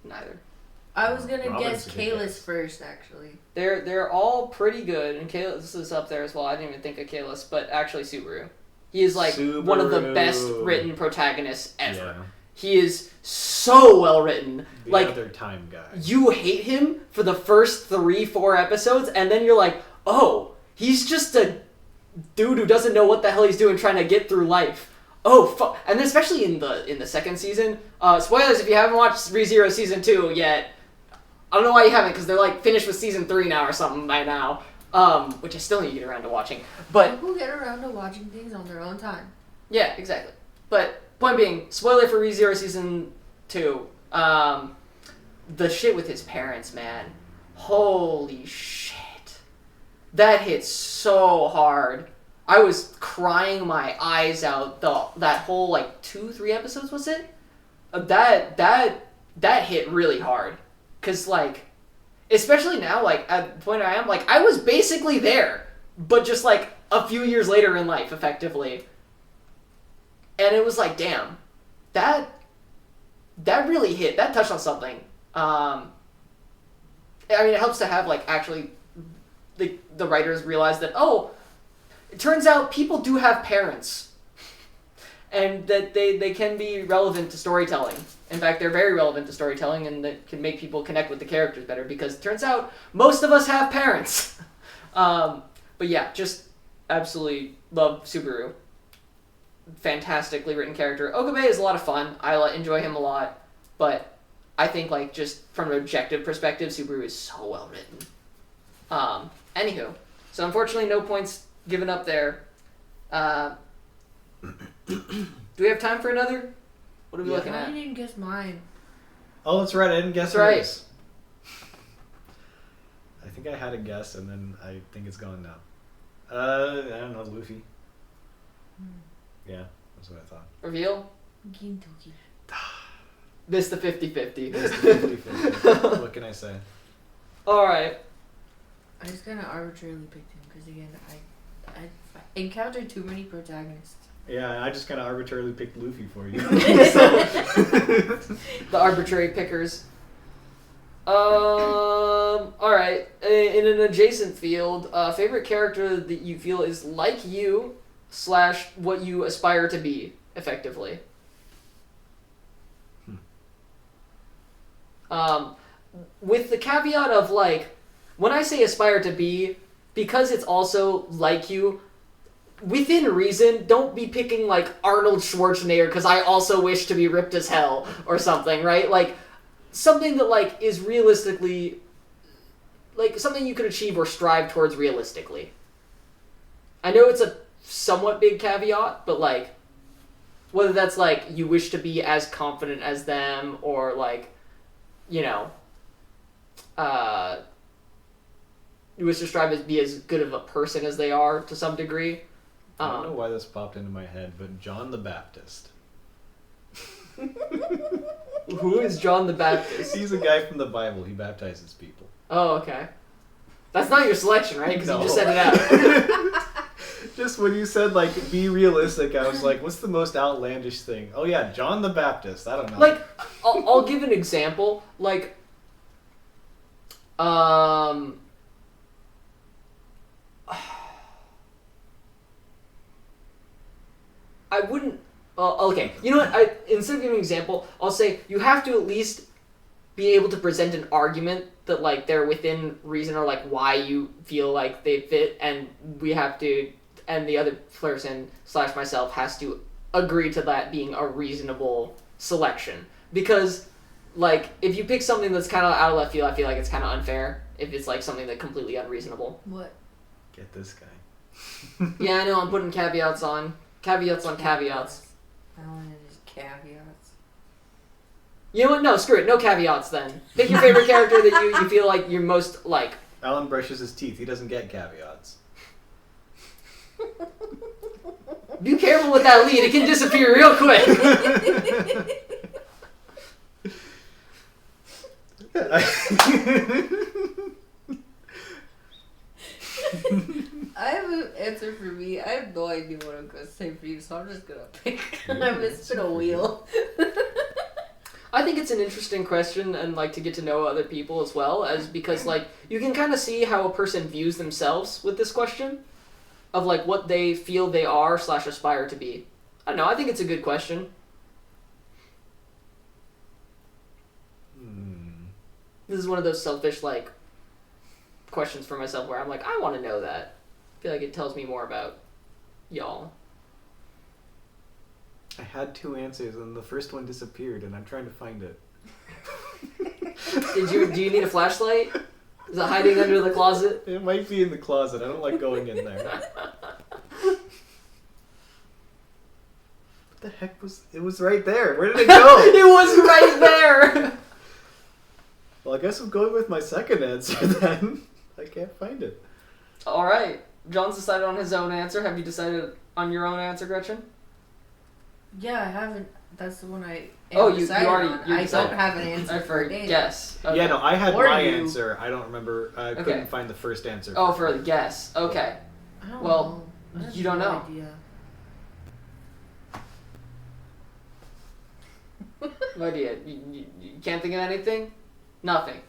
Neither. I was gonna Robin's guess a good Kalis guess. first, actually. They're all pretty good, and Kalis is up there as well. I didn't even think of Kalis, but actually Subaru. He is like one of the Subaru. best written protagonists ever. Yeah. He is so well written. The Like, other time guy. you hate him for the first 3-4 episodes, and then you're like, oh, he's just a dude who doesn't know what the hell he's doing trying to get through life. Oh, fuck. And especially in the second season. Spoilers if you haven't watched ReZero Season 2 yet. I don't know why you haven't, because they're like finished with Season 3 now or something by now. Which I still need to get around to watching. But People get around to watching things on their own time. yeah, exactly. But point being, spoiler for ReZero Season 2. The shit with his parents, man. Holy shit. That hit so hard. I was crying my eyes out that whole like 2-3 episodes, was it? That hit really hard. 'Cause like, especially now, like at the point I am, like I was basically there, but just like a few years later in life, effectively. And it was like, damn, that really hit. That touched on something. I mean, it helps to have like actually the writers realize that, oh, it turns out people do have parents, and that they can be relevant to storytelling. In fact, they're very relevant to storytelling, and that can make people connect with the characters better, because it turns out most of us have parents. But yeah, just absolutely love Subaru. Fantastically written character. Okabe is a lot of fun. I enjoy him a lot, but I think like just from an objective perspective, Subaru is so well written. Anywho, so unfortunately no points given up there. Do we have time for another? What are we looking I at? didn't guess mine. Oh, that's right. I didn't guess That's right. hers. I think I had a guess, and then I think it's gone now. I don't know, Luffy. Yeah, that's what I thought. Reveal? Gintoki. Missed the 50-50. It's the 50-50. What can I say? Alright. I just kind of arbitrarily picked him because again, I encountered too many protagonists. Yeah, I just kind of arbitrarily picked Luffy for you. The arbitrary pickers. Alright. In an adjacent field, favorite character that you feel is like you / what you aspire to be, effectively. With the caveat of, like, when I say aspire to be, because it's also like you, within reason, don't be picking, like, Arnold Schwarzenegger because I also wish to be ripped as hell or something, right? Like, something that, like, is realistically, like, something you could achieve or strive towards realistically. I know it's a somewhat big caveat, but, like, whether that's, like, you wish to be as confident as them or, like, you know, you wish to strive to be as good of a person as they are to some degree. I don't know why this popped into my head, but John the Baptist. Who is John the Baptist? He's a guy from the Bible. He baptizes people. Oh, okay. That's not your selection, right? Because No. you just said it out. Just when you said, like, be realistic, I was like, what's the most outlandish thing? Oh, yeah, John the Baptist. I don't know. Like, I'll give an example. Like, I wouldn't. Okay, you know what? Instead of giving an example, I'll say you have to at least be able to present an argument that, like, they're within reason or, like, why you feel like they fit, and we have to, and the other person / myself has to agree to that being a reasonable selection. Because, like, if you pick something that's kind of out of left field, I feel like it's kind of unfair if it's, like, something that's completely unreasonable. What? Get this guy. Yeah, I know, I'm putting caveats on. Caveats on caveats. I don't want to just caveats. You know what? No, screw it. No caveats then. Pick your favorite character that you feel like you're most like. Alan brushes his teeth. He doesn't get caveats. Be careful with that lead. It can disappear real quick. I have an answer for me. I have no idea what I'm going to say for you, so I'm just going to pick. I'm going to spin a wheel. I think it's an interesting question, and, like, to get to know other people as well, as because, like, you can kind of see how a person views themselves with this question of, like, what they feel they are / aspire to be. I don't know. I think it's a good question. This is one of those selfish, like, questions for myself where I'm like, I want to know that. I feel like it tells me more about y'all. I had 2 answers, and the first one disappeared, and I'm trying to find it. Do you need a flashlight? Is it hiding under the closet? It might be in the closet. I don't like going in there. What the heck was... It was right there. Where did it go? It was right there! Well, I guess I'm going with my second answer, then. I can't find it. Alright. John's decided on his own answer. Have you decided on your own answer, Gretchen? Yeah, I haven't. That's the one I decided on. you I decided. don't have an answer for for Dana. guess. Okay. Yeah, no, I had Or my you. answer. I don't remember. I couldn't find the first answer. Oh, for the guess. Okay. I don't Well, know. I have you don't no know. idea. No idea. You can't think of anything? Nothing.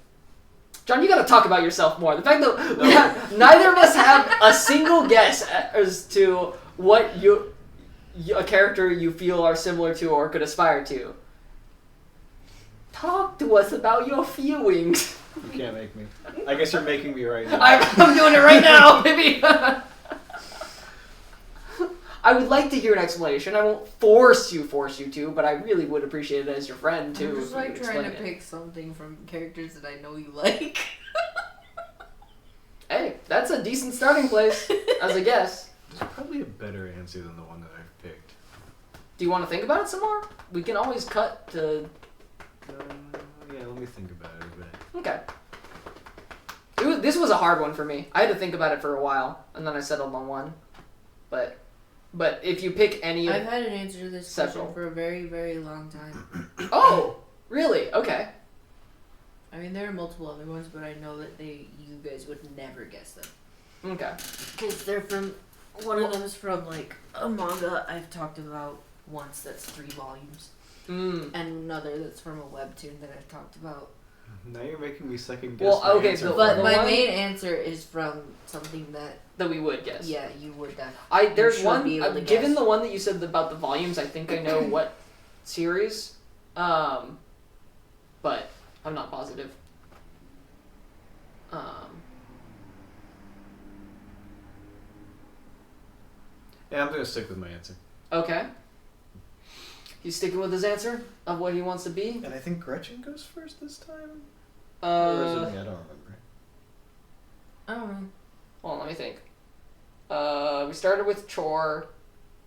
John, you gotta talk about yourself more. The fact that we have, neither of us have a single guess as to what a character you feel are similar to or could aspire to. Talk to us about your feelings. You can't make me. I guess you're making me right now. I'm doing it right now, baby. I would like to hear an explanation. I won't force you to, but I really would appreciate it as your friend too. I'm just if you like could trying to explain it. pick something from characters that I know you like. Hey, that's a decent starting place as a guess. There's probably a better answer than the one that I've picked. Do you want to think about it some more? We can always cut to... me think about it a bit. Okay. This was a hard one for me. I had to think about it for a while, and then I settled on one. But if you pick any of... I've had an answer to this question for a very, very long time. Oh! Really? Okay. I mean, there are multiple other ones, but I know that you guys would never guess them. Okay. Because they're from... One of them is from, like, a manga I've talked about once that's 3 volumes. And another that's from a webtoon that I've talked about. Now you're making me second guess. Well, okay, but my main answer is from something that we would guess. Yeah, you would definitely. There's one. Given the one that you said about the volumes, I think I know what series. But I'm not positive. Yeah, I'm gonna stick with my answer. Okay. He's sticking with his answer of what he wants to be. And I think Gretchen goes first this time? Or is it me? I don't remember. I don't know. Well, let me think. We started with chore,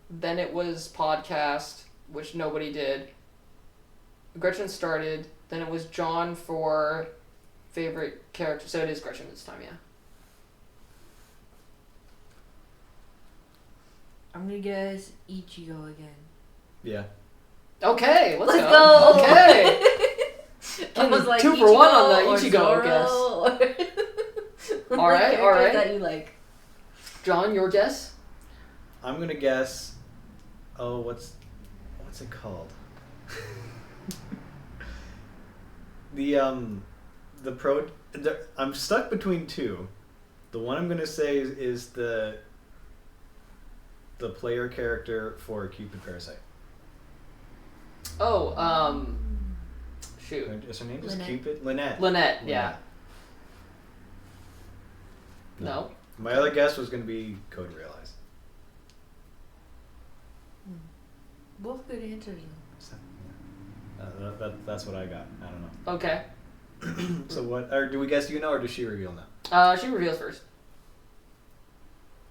then it was podcast, which nobody did. Gretchen started, then it was John for favorite character. So it is Gretchen this time, yeah. I'm gonna guess Ichigo again. Yeah. Okay, let's go. go. Okay. I was like 2 for 1 on the or Ichigo Zoro, guess. All right. That you like. John, your guess? I'm gonna guess. Oh, what's it called? I'm stuck between 2. The one I'm gonna say is the player character for Cupid Parasite. Oh, shoot. Is her name just Lynette. Cupid? Lynette. Lynette, yeah. No. My other guess was going to be Code Realize. Both good answers. That's what I got. I don't know. Okay. So what? Or do we guess you know, or does she reveal now? She reveals first.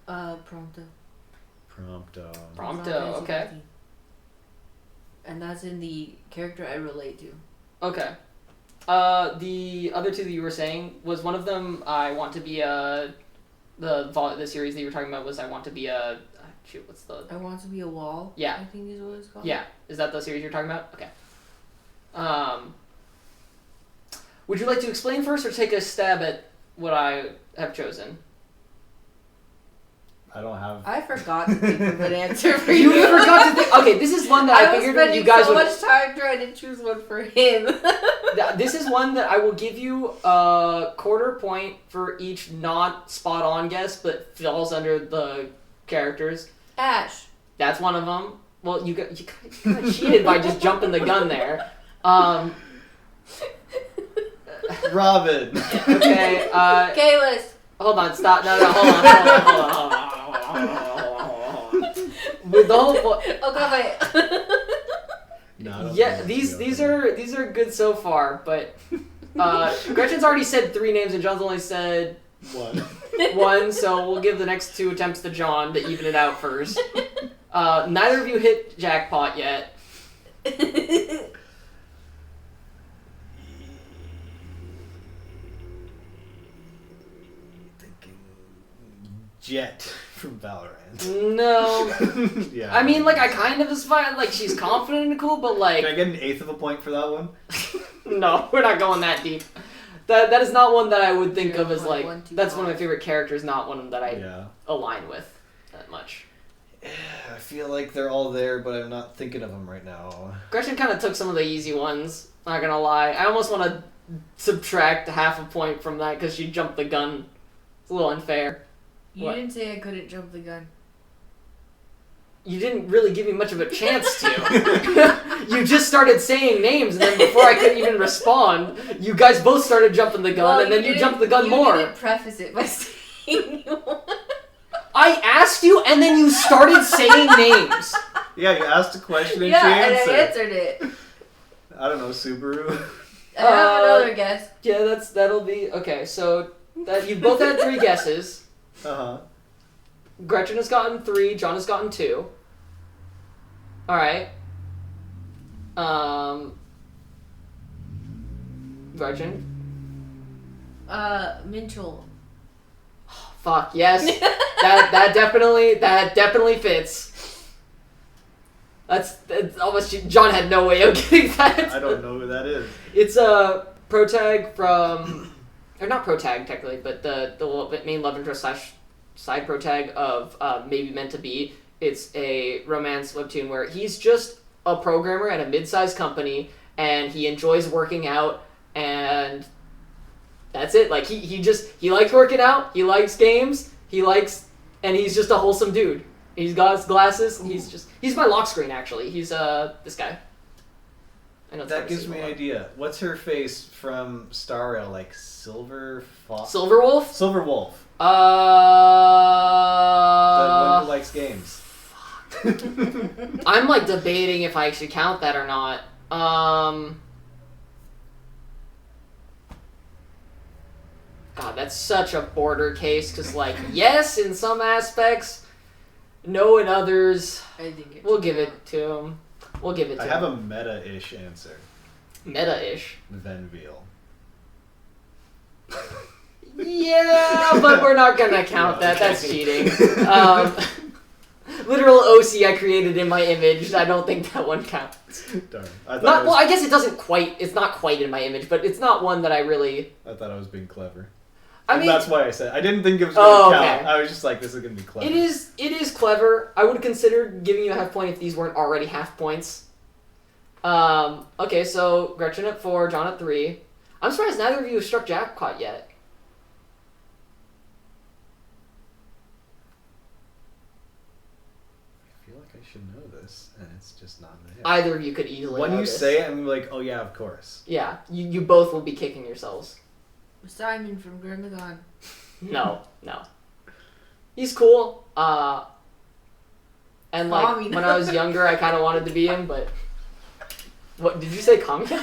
Prompto. Prompto, okay. And that's in the character I relate to. Okay. The other 2 that you were saying, was one of them I want to be the series that you were talking about was I want to be a... Shoot, what's the... I want to be a wall. Yeah. I think is what it's called. Yeah. Is that the series you're talking about? Okay. Would you like to explain first or take a stab at what I have chosen? I don't have... I forgot to think of an answer for you. You forgot to think... Okay, this is one that I figured you guys would... would... I was spending so much time trying to choose one for him. This is one that I will give you a quarter point for each not spot-on guess, but falls under the characters. Ash. That's one of them. Well, you got cheated by just jumping the gun there. Robin. Okay, Kalis. Hold on, stop. No, hold on. With the whole Okay. No, yeah, these are good so far, but Gretchen's already said 3 names and John's only said 1, so we'll give the next 2 attempts to John to even it out first. Neither of you hit jackpot yet. Jet from Valorant. No. Yeah. I mean, like, I kind of is fine. Like, she's confident and cool, but like... Can I get an 1/8 of a point for that one? No, we're not going that deep. That is not one that I would think of as, like... 1, 2, that's one of my favorite characters, not one that I Yeah. align with that much. I feel like they're all there, but I'm not thinking of them right now. Gretchen kind of took some of the easy ones, not gonna lie. I almost want to subtract half a point from that because she jumped the gun. It's a little unfair. You didn't say I couldn't jump the gun. You didn't really give me much of a chance to. You just started saying names, and then before I could even respond, you guys both started jumping the gun, and then you jumped the gun more. You didn't preface it by saying you won. I asked you, and then you started saying names. Yeah, you asked a question and she and answered. I answered it. I don't know, Subaru. I have another guess. Yeah, that'll be... Okay, so you both had 3 guesses. Uh-huh. Gretchen has gotten 3, John has gotten 2. Alright. Gretchen? Minchel. Fuck, yes. that definitely fits. That's almost... John had no way of getting that. I don't know who that is. It's a protag from... Or not protag, technically, but the main love interest / side protag of Maybe Meant to Be. It's a romance webtoon where he's just a programmer at a mid-sized company, and he enjoys working out, and that's it. Like, he likes working out, he likes games, and he's just a wholesome dude. He's got his glasses, and he's my lock screen, actually. He's, this guy. I know that gives me an idea. What's her face from Star Rail? Like Silver Wolf? Silver Wolf. The one who likes games. I'm, like, debating if I should count that or not. God, that's such a border case, because, like, yes, in some aspects, no in others. I think we'll give it to him. We'll give it to him. I have a meta-ish answer. Meta-ish? Venveal. Yeah, but we're not gonna count that. That's cheating. Literal OC I created in my image. I don't think that one counts. Darn. Well, I guess it doesn't quite. It's not quite in my image, but it's not one that I really. I thought I was being clever. I mean, that's why I said I didn't think it was going to count. Okay. I was just like, this is going to be clever. It is clever. I would consider giving you a half point if these weren't already half points. Okay, so Gretchen at 4, John at 3. I'm surprised neither of you have struck jackpot yet. I feel like I should know this, and it's just not there. Either of you could easily. When know you this. say it, I'm like, oh yeah, of course. Yeah, you both will be kicking yourselves. Simon from Gurmagon. No. He's cool. And like when I was younger, I kind of wanted to be him, but what did you say, Kamiya?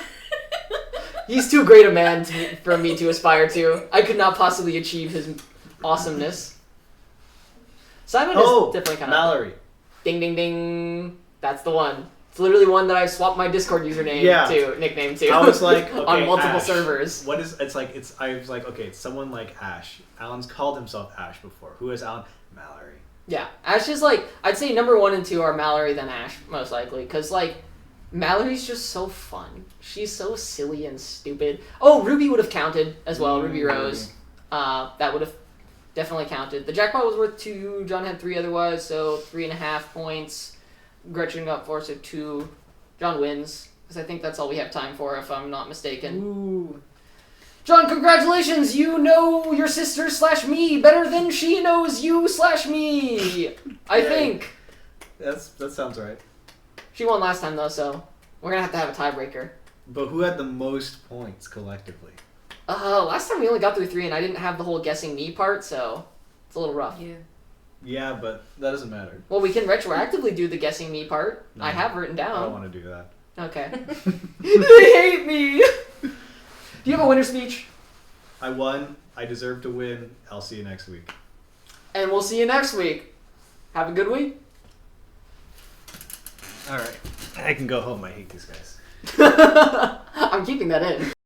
He's too great a man for me to aspire to. I could not possibly achieve his awesomeness. Simon is definitely kind of Mallory. Ding ding ding. That's the one. It's literally one that I've swapped my Discord username to, nickname to. I was like, okay, on multiple Ash. servers. What is, I was like, okay, it's someone like Ash. Alan's called himself Ash before. Who is Alan? Mallory. Yeah, Ash is like, I'd say number 1 and 2 are Mallory then Ash, most likely. Because, like, Mallory's just so fun. She's so silly and stupid. Oh, Ruby would have counted as well, Ruby Rose. That would have definitely counted. The jackpot was worth 2, John had 3 otherwise, so 3.5 points. Gretchen got 4, so 2. John wins, because I think that's all we have time for, if I'm not mistaken. Ooh. John, congratulations! You know your sister / me better than she knows you / me! I think. That sounds right. She won last time, though, so we're going to have a tiebreaker. But who had the most points collectively? Last time we only got through 3, and I didn't have the whole guessing me part, so it's a little rough. Yeah. Yeah, but that doesn't matter. Well, we can retroactively do the guessing me part. No, I have written down. I don't want to do that. Okay. They hate me! Do you have a winner speech? I won. I deserve to win. I'll see you next week. And we'll see you next week. Have a good week. All right. I can go home. I hate these guys. I'm keeping that in.